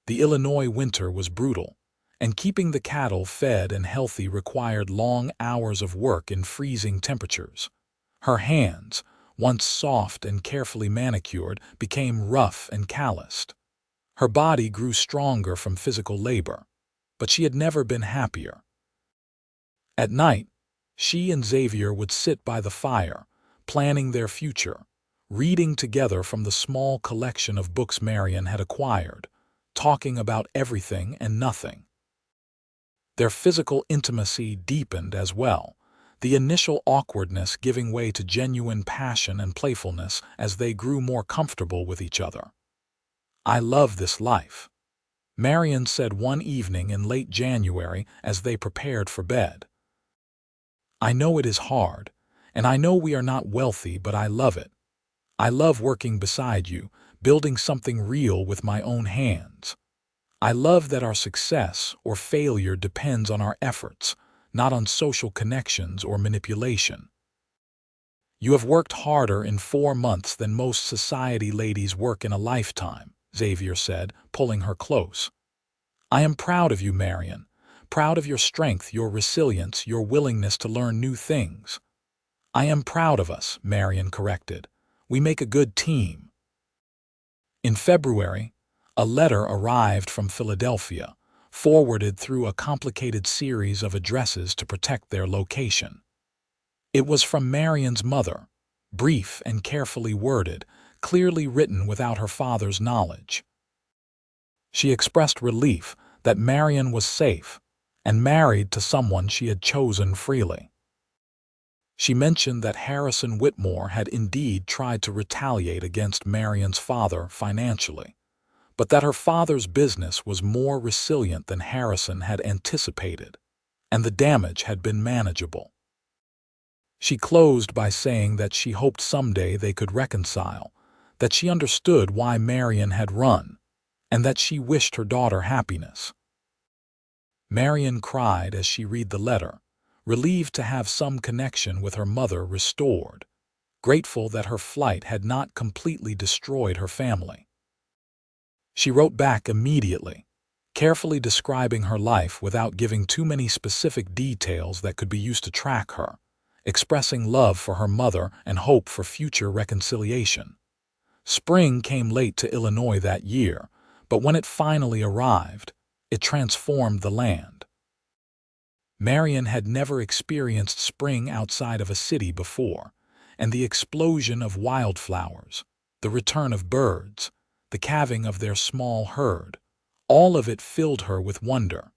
The Illinois winter was brutal, and keeping the cattle fed and healthy required long hours of work in freezing temperatures. Her hands, once soft and carefully manicured, became rough and calloused. Her body grew stronger from physical labor, but she had never been happier. At night, she and Xavier would sit by the fire, planning their future, reading together from the small collection of books Marianne had acquired, talking about everything and nothing. Their physical intimacy deepened as well, the initial awkwardness giving way to genuine passion and playfulness as they grew more comfortable with each other. "I love this life," Marianne said one evening in late January as they prepared for bed. "I know it is hard, and I know we are not wealthy, but I love it. I love working beside you, building something real with my own hands. I love that our success or failure depends on our efforts, not on social connections or manipulation. You have worked harder in 4 months than most society ladies work in a lifetime," Xavier said, pulling her close. "I am proud of you, Marianne, proud of your strength, your resilience, your willingness to learn new things." "I am proud of us," Marianne corrected. "We make a good team." In February, a letter arrived from Philadelphia, forwarded through a complicated series of addresses to protect their location. It was from Marianne's mother, brief and carefully worded, clearly written without her father's knowledge. She expressed relief that Marianne was safe and married to someone she had chosen freely. She mentioned that Harrison Whitmore had indeed tried to retaliate against Marianne's father financially, but that her father's business was more resilient than Harrison had anticipated, and the damage had been manageable. She closed by saying that she hoped someday they could reconcile, that she understood why Marianne had run, and that she wished her daughter happiness. Marianne cried as she read the letter, relieved to have some connection with her mother restored, grateful that her flight had not completely destroyed her family. She wrote back immediately, carefully describing her life without giving too many specific details that could be used to track her, expressing love for her mother and hope for future reconciliation. Spring came late to Illinois that year, but when it finally arrived, it transformed the land. Marianne had never experienced spring outside of a city before, and the explosion of wildflowers, the return of birds, the calving of their small herd, all of it filled her with wonder.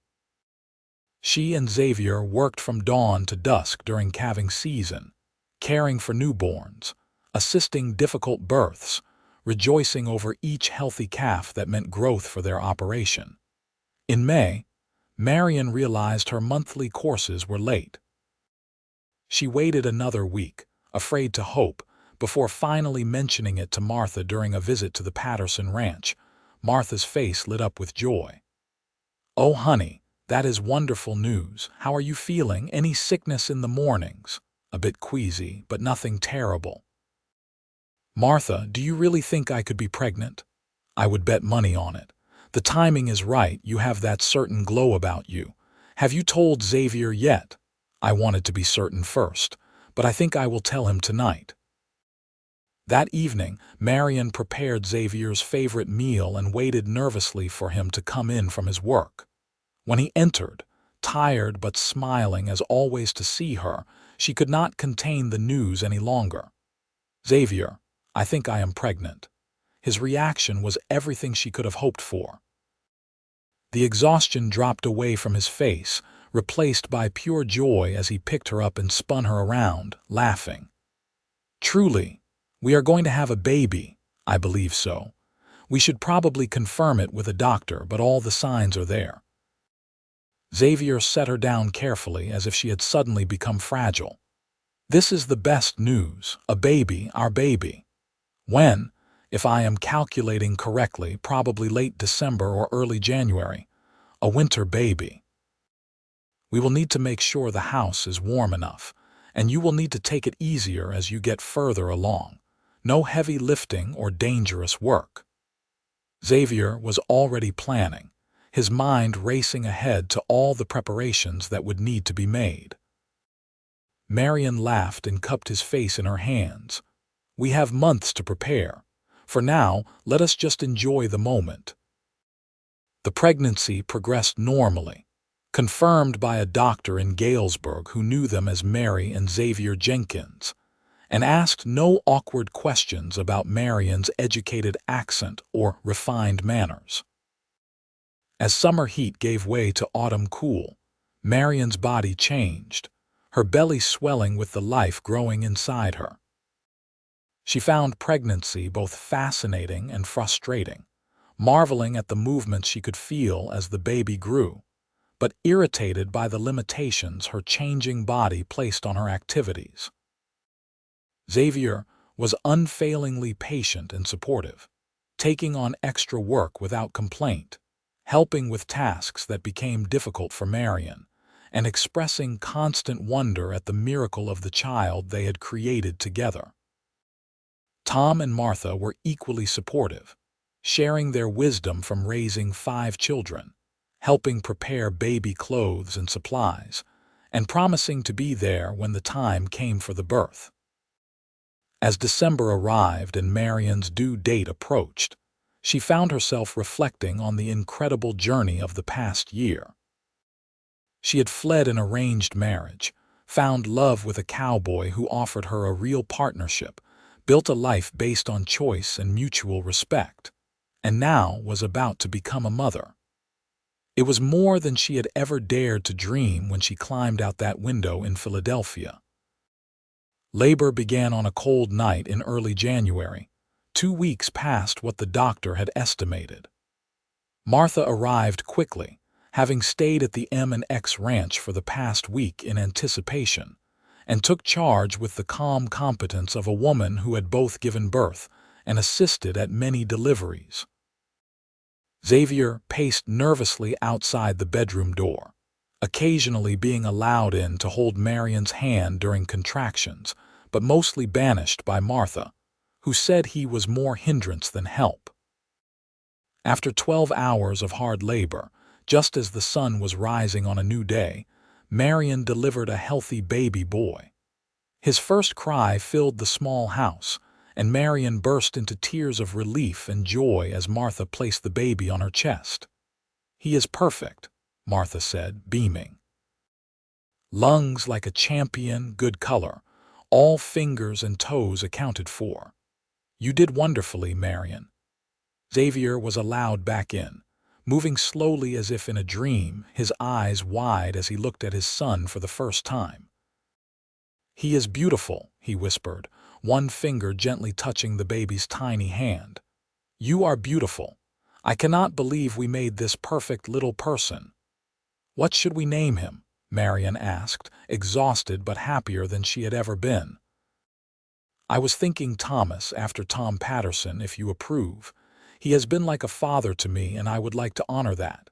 She and Xavier worked from dawn to dusk during calving season, caring for newborns, assisting difficult births, rejoicing over each healthy calf that meant growth for their operation. In May, Marianne realized her monthly courses were late. She waited another week, afraid to hope, before finally mentioning it to Martha during a visit to the Patterson ranch. Martha's face lit up with joy. "Oh, honey, that is wonderful news. How are you feeling? Any sickness in the mornings?" "A bit queasy, but nothing terrible." "Martha, do you really think I could be pregnant?" "I would bet money on it. The timing is right. You have that certain glow about you. Have you told Xavier yet?" "I wanted to be certain first, but I think I will tell him tonight." That evening, Marianne prepared Xavier's favorite meal and waited nervously for him to come in from his work. When he entered, tired but smiling as always to see her, she could not contain the news any longer. "Xavier, I think I am pregnant." His reaction was everything she could have hoped for. The exhaustion dropped away from his face, replaced by pure joy as he picked her up and spun her around, laughing. "Truly, we are going to have a baby." "I believe so. We should probably confirm it with a doctor, but all the signs are there." Xavier set her down carefully as if she had suddenly become fragile. "This is the best news. A baby, our baby. When, if I am calculating correctly, probably late December or early January. A winter baby. We will need to make sure the house is warm enough, and you will need to take it easier as you get further along. No heavy lifting or dangerous work." Xavier was already planning, his mind racing ahead to all the preparations that would need to be made. Marianne laughed and cupped his face in her hands. "We have months to prepare. For now, let us just enjoy the moment." The pregnancy progressed normally, confirmed by a doctor in Galesburg who knew them as Mary and Xavier Jenkins, and asked no awkward questions about Marianne's educated accent or refined manners. As summer heat gave way to autumn cool, Marianne's body changed, her belly swelling with the life growing inside her. She found pregnancy both fascinating and frustrating, marveling at the movements she could feel as the baby grew, but irritated by the limitations her changing body placed on her activities. Xavier was unfailingly patient and supportive, taking on extra work without complaint, helping with tasks that became difficult for Marianne, and expressing constant wonder at the miracle of the child they had created together. Tom and Martha were equally supportive, sharing their wisdom from raising 5 children, helping prepare baby clothes and supplies, and promising to be there when the time came for the birth. As December arrived and Marianne's due date approached, she found herself reflecting on the incredible journey of the past year. She had fled an arranged marriage, found love with a cowboy who offered her a real partnership, built a life based on choice and mutual respect, and now was about to become a mother. It was more than she had ever dared to dream when she climbed out that window in Philadelphia. Labor began on a cold night in early January, 2 weeks past what the doctor had estimated. Martha arrived quickly, having stayed at the M&X ranch for the past week in anticipation, and took charge with the calm competence of a woman who had both given birth and assisted at many deliveries. Xavier paced nervously outside the bedroom door, occasionally being allowed in to hold Marianne's hand during contractions, but mostly banished by Martha, who said he was more hindrance than help. After 12 hours of hard labor, just as the sun was rising on a new day, Marianne delivered a healthy baby boy. His first cry filled the small house, and Marianne burst into tears of relief and joy as Martha placed the baby on her chest. "He is perfect," Martha said, beaming. lungs like a champion, good color, all fingers and toes accounted for. You did wonderfully, Marianne. Xavier was allowed back in, moving slowly as if in a dream, his eyes wide as he looked at his son for the first time. He is beautiful, he whispered, one finger gently touching the baby's tiny hand. You are beautiful. I cannot believe we made this perfect little person. What should we name him? Marianne asked, exhausted but happier than she had ever been. I was thinking Thomas, after Tom Patterson, if you approve. He has been like a father to me, and I would like to honor that.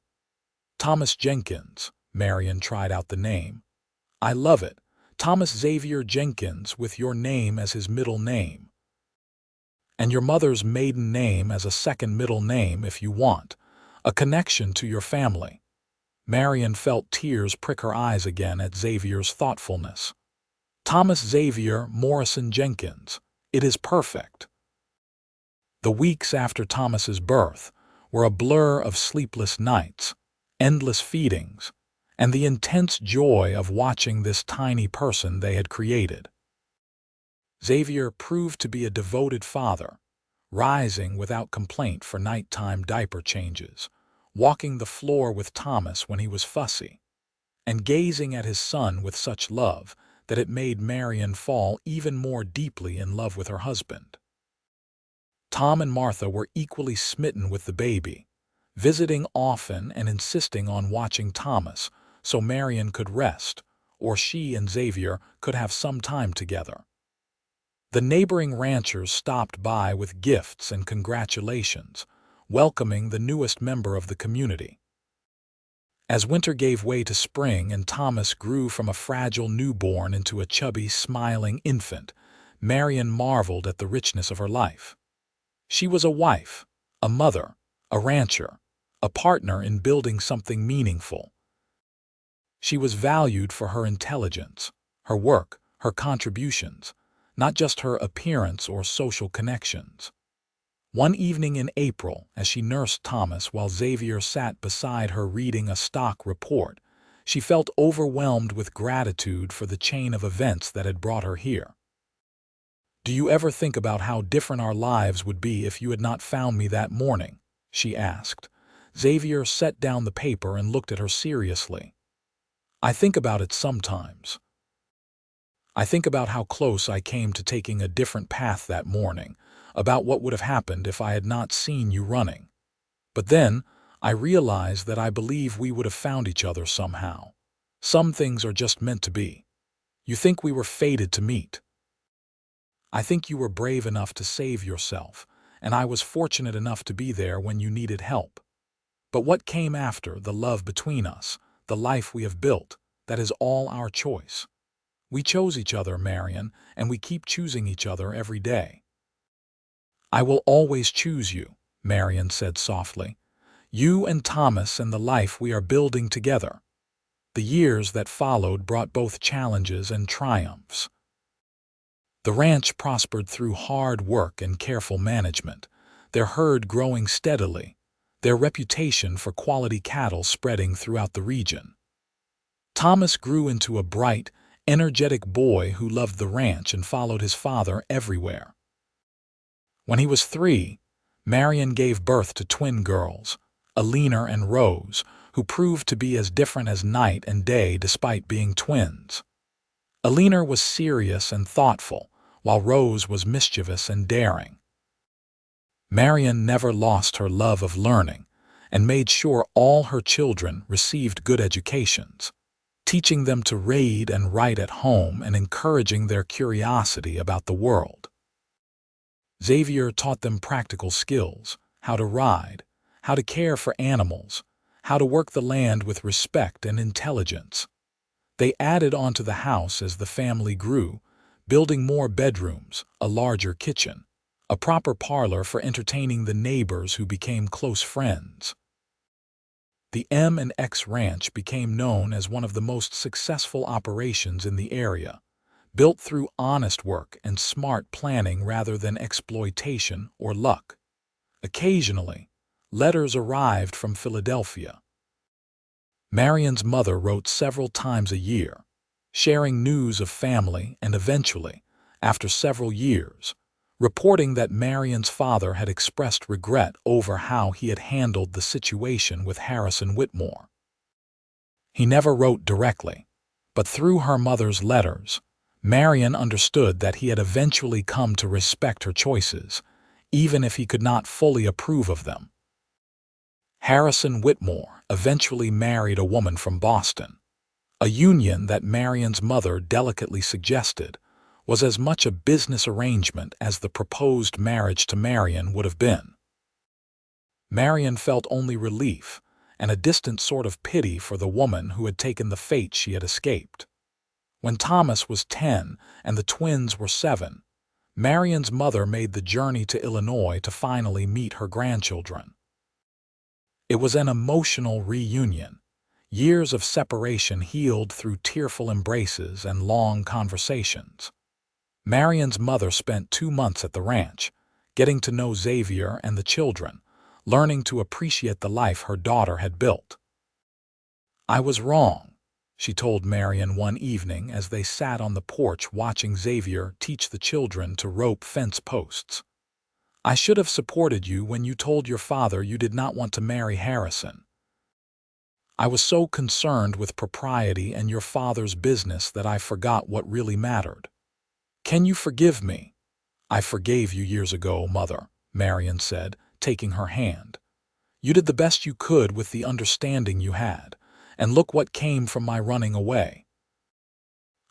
Thomas Jenkins. Marianne tried out the name. I love it. Thomas Xavier Jenkins, with your name as his middle name. And your mother's maiden name as a second middle name if you want. A connection to your family. Marianne felt tears prick her eyes again at Xavier's thoughtfulness. Thomas Xavier Morrison Jenkins. It is perfect. The weeks after Thomas's birth were a blur of sleepless nights, endless feedings, and the intense joy of watching this tiny person they had created. Xavier proved to be a devoted father, rising without complaint for nighttime diaper changes, walking the floor with Thomas when he was fussy, and gazing at his son with such love that it made Marianne fall even more deeply in love with her husband. Tom and Martha were equally smitten with the baby, visiting often and insisting on watching Thomas so Marianne could rest, or she and Xavier could have some time together. The neighboring ranchers stopped by with gifts and congratulations, welcoming the newest member of the community. As winter gave way to spring and Thomas grew from a fragile newborn into a chubby, smiling infant, Marianne marveled at the richness of her life. She was a wife, a mother, a rancher, a partner in building something meaningful. She was valued for her intelligence, her work, her contributions, not just her appearance or social connections. One evening in April, as she nursed Thomas while Xavier sat beside her reading a stock report, she felt overwhelmed with gratitude for the chain of events that had brought her here. Do you ever think about how different our lives would be if you had not found me that morning? She asked. Xavier set down the paper and looked at her seriously. I think about it sometimes. I think about how close I came to taking a different path that morning, about what would have happened if I had not seen you running. But then, I realized that I believe we would have found each other somehow. Some things are just meant to be. You think we were fated to meet. I think you were brave enough to save yourself, and I was fortunate enough to be there when you needed help. But what came after, the love between us, the life we have built, that is all our choice. We chose each other, Marianne, and we keep choosing each other every day. I will always choose you, Marianne said softly. You and Thomas and the life we are building together. The years that followed brought both challenges and triumphs. The ranch prospered through hard work and careful management, their herd growing steadily, their reputation for quality cattle spreading throughout the region. Thomas grew into a bright, energetic boy who loved the ranch and followed his father everywhere. When he was 3, Marianne gave birth to twin girls, Alina and Rose, who proved to be as different as night and day despite being twins. Alina was serious and thoughtful, while Rose was mischievous and daring. Marianne never lost her love of learning and made sure all her children received good educations, teaching them to read and write at home and encouraging their curiosity about the world. Xavier taught them practical skills, how to ride, how to care for animals, how to work the land with respect and intelligence. They added on to the house as the family grew, building more bedrooms, a larger kitchen, a proper parlor for entertaining the neighbors who became close friends. The M&X Ranch became known as one of the most successful operations in the area, built through honest work and smart planning rather than exploitation or luck. Occasionally, letters arrived from Philadelphia. Marianne's mother wrote several times a year, sharing news of family and eventually, after several years, reporting that Marianne's father had expressed regret over how he had handled the situation with Harrison Whitmore. He never wrote directly, but through her mother's letters, Marianne understood that he had eventually come to respect her choices, even if he could not fully approve of them. Harrison Whitmore eventually married a woman from Boston. A union that Marianne's mother delicately suggested was as much a business arrangement as the proposed marriage to Marianne would have been. Marianne felt only relief and a distant sort of pity for the woman who had taken the fate she had escaped. When Thomas was 10 and the twins were 7, Marianne's mother made the journey to Illinois to finally meet her grandchildren. It was an emotional reunion. Years of separation healed through tearful embraces and long conversations. Marianne's mother spent 2 months at the ranch, getting to know Xavier and the children, learning to appreciate the life her daughter had built. "I was wrong," she told Marianne one evening as they sat on the porch watching Xavier teach the children to rope fence posts. "I should have supported you when you told your father you did not want to marry Harrison. I was so concerned with propriety and your father's business that I forgot what really mattered. Can you forgive me?" "I forgave you years ago, Mother," Marianne said, taking her hand. "You did the best you could with the understanding you had, and look what came from my running away.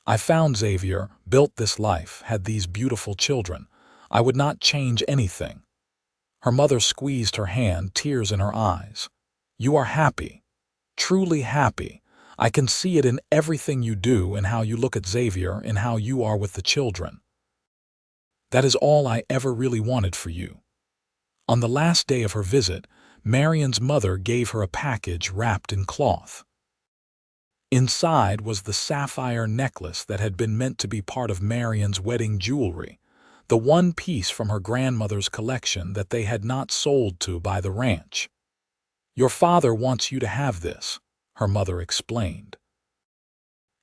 I found Xavier, built this life, had these beautiful children. I would not change anything." Her mother squeezed her hand, tears in her eyes. "You are happy, truly happy. I can see it in everything you do, in how you look at Xavier, in how you are with the children. That is all I ever really wanted for you." On the last day of her visit, Marianne's mother gave her a package wrapped in cloth. Inside was the sapphire necklace that had been meant to be part of Marianne's wedding jewelry, the one piece from her grandmother's collection that they had not sold to by the ranch. "Your father wants you to have this," her mother explained.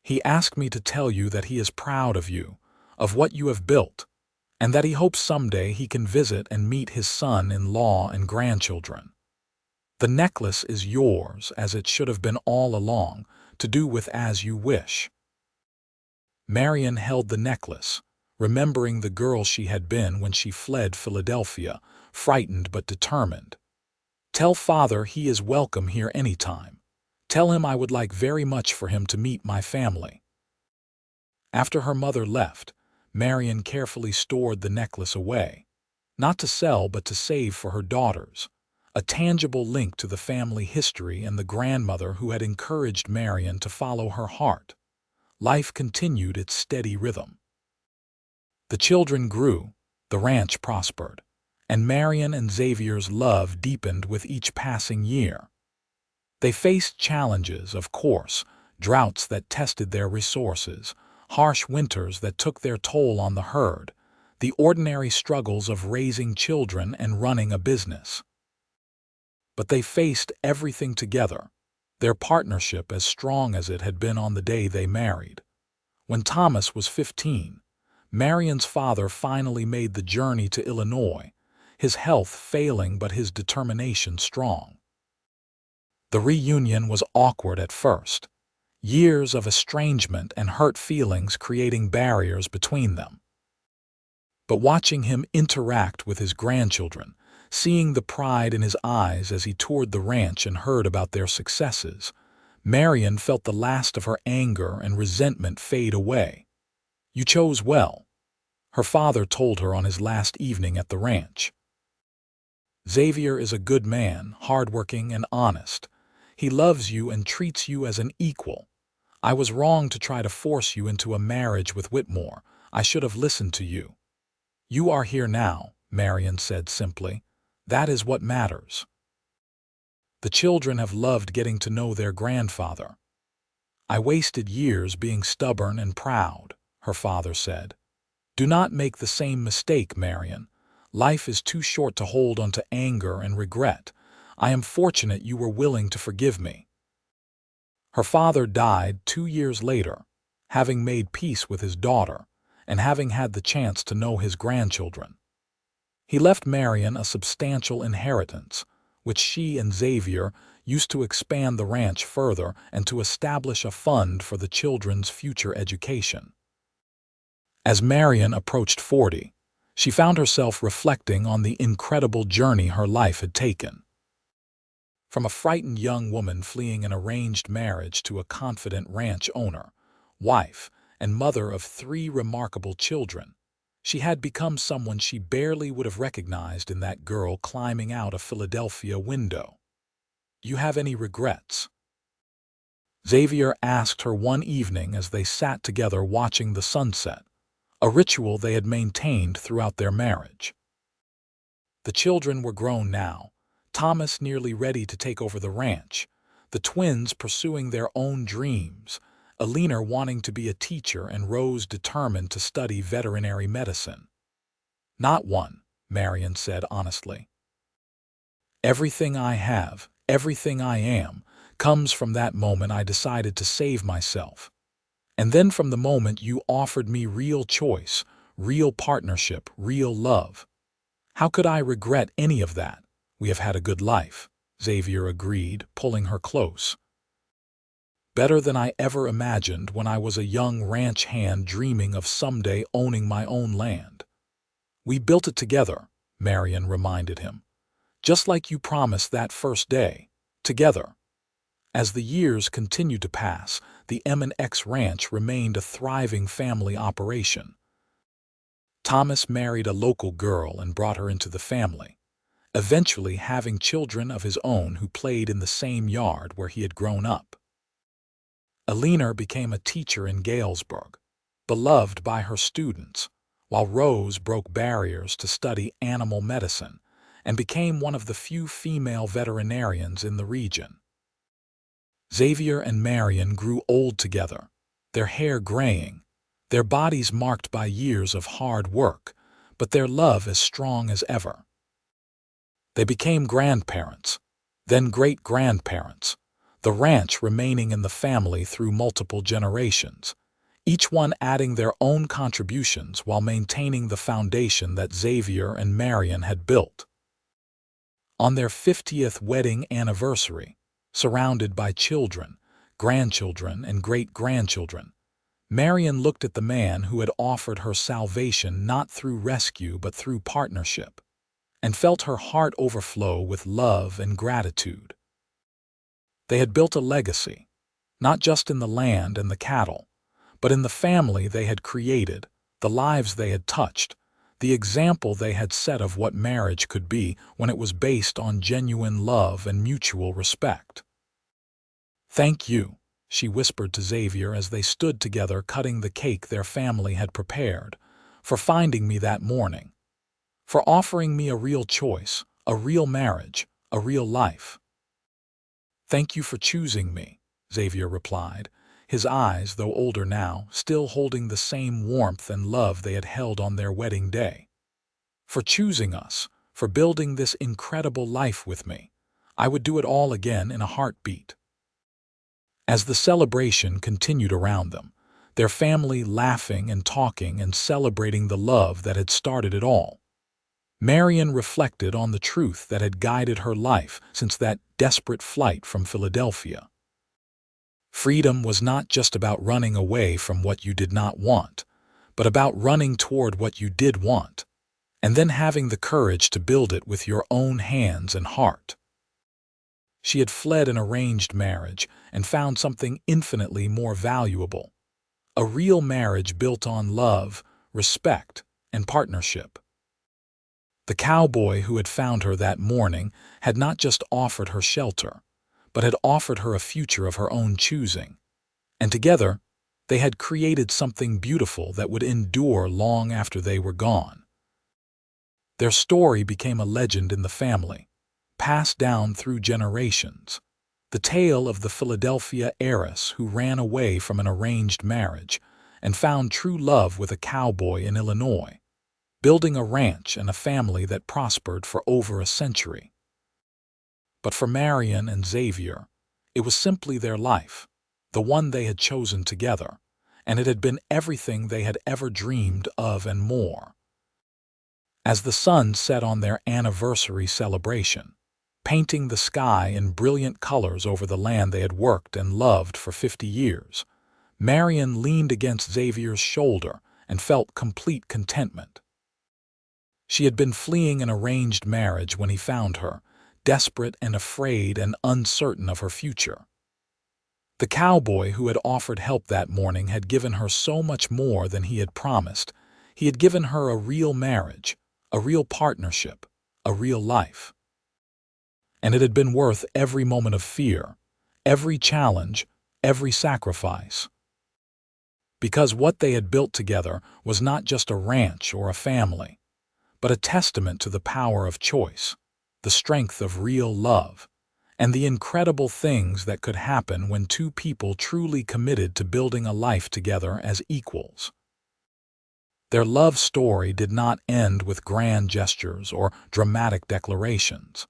"He asked me to tell you that he is proud of you, of what you have built, and that he hopes someday he can visit and meet his son-in-law and grandchildren. The necklace is yours, as it should have been all along, to do with as you wish." Marianne held the necklace, remembering the girl she had been when she fled Philadelphia, frightened but determined. "Tell father he is welcome here anytime. Tell him I would like very much for him to meet my family." After her mother left, Marianne carefully stored the necklace away, not to sell but to save for her daughters, a tangible link to the family history and the grandmother who had encouraged Marianne to follow her heart. Life continued its steady rhythm. The children grew, the ranch prospered, and Marianne and Xavier's love deepened with each passing year. They faced challenges, of course, droughts that tested their resources, harsh winters that took their toll on the herd, the ordinary struggles of raising children and running a business. But they faced everything together, their partnership as strong as it had been on the day they married. When Thomas was 15, Marianne's father finally made the journey to Illinois, his health failing but his determination strong. The reunion was awkward at first, years of estrangement and hurt feelings creating barriers between them. But watching him interact with his grandchildren, seeing the pride in his eyes as he toured the ranch and heard about their successes, Marianne felt the last of her anger and resentment fade away. "You chose well," her father told her on his last evening at the ranch. "Xavier is a good man, hardworking and honest. He loves you and treats you as an equal. I was wrong to try to force you into a marriage with Whitmore. I should have listened to you. You are here now," Marianne said simply. "That is what matters." The children have loved getting to know their grandfather. "I wasted years being stubborn and proud," her father said. "Do not make the same mistake, Marianne. Life is too short to hold on to anger and regret. I am fortunate you were willing to forgive me." Her father died 2 years later, having made peace with his daughter, and having had the chance to know his grandchildren. He left Marianne a substantial inheritance, which she and Xavier used to expand the ranch further and to establish a fund for the children's future education. As Marianne approached 40, she found herself reflecting on the incredible journey her life had taken. From a frightened young woman fleeing an arranged marriage to a confident ranch owner, wife, and mother of 3 remarkable children, she had become someone she barely would have recognized in that girl climbing out a Philadelphia window. "You have any regrets?" Xavier asked her one evening as they sat together watching the sunset, a ritual they had maintained throughout their marriage. The children were grown now, Thomas nearly ready to take over the ranch, the twins pursuing their own dreams, Alina wanting to be a teacher and Rose determined to study veterinary medicine. "Not one," Marianne said honestly. "Everything I have, everything I am, comes from that moment I decided to save myself. And then from the moment you offered me real choice, real partnership, real love. How could I regret any of that? We have had a good life," Xavier agreed, pulling her close. "Better than I ever imagined when I was a young ranch hand dreaming of someday owning my own land." "We built it together," Marianne reminded him. "Just like you promised that first day. Together." As the years continued to pass, the M&X Ranch remained a thriving family operation. Thomas married a local girl and brought her into the family, eventually having children of his own who played in the same yard where he had grown up. Alina became a teacher in Galesburg, beloved by her students, while Rose broke barriers to study animal medicine and became one of the few female veterinarians in the region. Xavier and Marianne grew old together, their hair graying, their bodies marked by years of hard work, but their love as strong as ever. They became grandparents, then great-grandparents, the ranch remaining in the family through multiple generations, each one adding their own contributions while maintaining the foundation that Xavier and Marianne had built. On their 50th wedding anniversary, surrounded by children, grandchildren, and great-grandchildren, Marianne looked at the man who had offered her salvation not through rescue but through partnership, and felt her heart overflow with love and gratitude. They had built a legacy, not just in the land and the cattle, but in the family they had created, the lives they had touched, the example they had set of what marriage could be when it was based on genuine love and mutual respect. "Thank you," she whispered to Xavier as they stood together cutting the cake their family had prepared, "for finding me that morning, for offering me a real choice, a real marriage, a real life." "Thank you for choosing me," Xavier replied, his eyes, though older now, still holding the same warmth and love they had held on their wedding day. "For choosing us, for building this incredible life with me. I would do it all again in a heartbeat." As the celebration continued around them, their family laughing and talking and celebrating the love that had started it all, Marianne reflected on the truth that had guided her life since that desperate flight from Philadelphia. Freedom was not just about running away from what you did not want, but about running toward what you did want, and then having the courage to build it with your own hands and heart. She had fled an arranged marriage and found something infinitely more valuable, a real marriage built on love, respect, and partnership. The cowboy who had found her that morning had not just offered her shelter, but had offered her a future of her own choosing, and together they had created something beautiful that would endure long after they were gone. Their story became a legend in the family, passed down through generations, the tale of the Philadelphia heiress who ran away from an arranged marriage and found true love with a cowboy in Illinois, building a ranch and a family that prospered for over a century. But for Marianne and Xavier, it was simply their life, the one they had chosen together, and it had been everything they had ever dreamed of and more. As the sun set on their anniversary celebration, painting the sky in brilliant colors over the land they had worked and loved for 50 years, Marianne leaned against Xavier's shoulder and felt complete contentment. She had been fleeing an arranged marriage when he found her, desperate and afraid and uncertain of her future. The cowboy who had offered help that morning had given her so much more than he had promised. He had given her a real marriage, a real partnership, a real life. And it had been worth every moment of fear, every challenge, every sacrifice. Because what they had built together was not just a ranch or a family, but a testament to the power of choice, the strength of real love, and the incredible things that could happen when two people truly committed to building a life together as equals. Their love story did not end with grand gestures or dramatic declarations,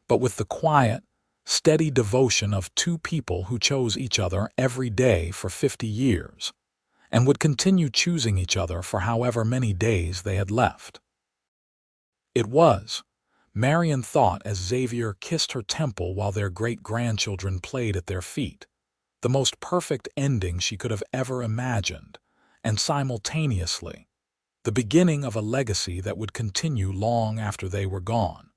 but with the quiet, steady devotion of two people who chose each other every day for 50 years, and would continue choosing each other for however many days they had left. It was, Marianne thought as Xavier kissed her temple while their great-grandchildren played at their feet, the most perfect ending she could have ever imagined, and simultaneously, the beginning of a legacy that would continue long after they were gone.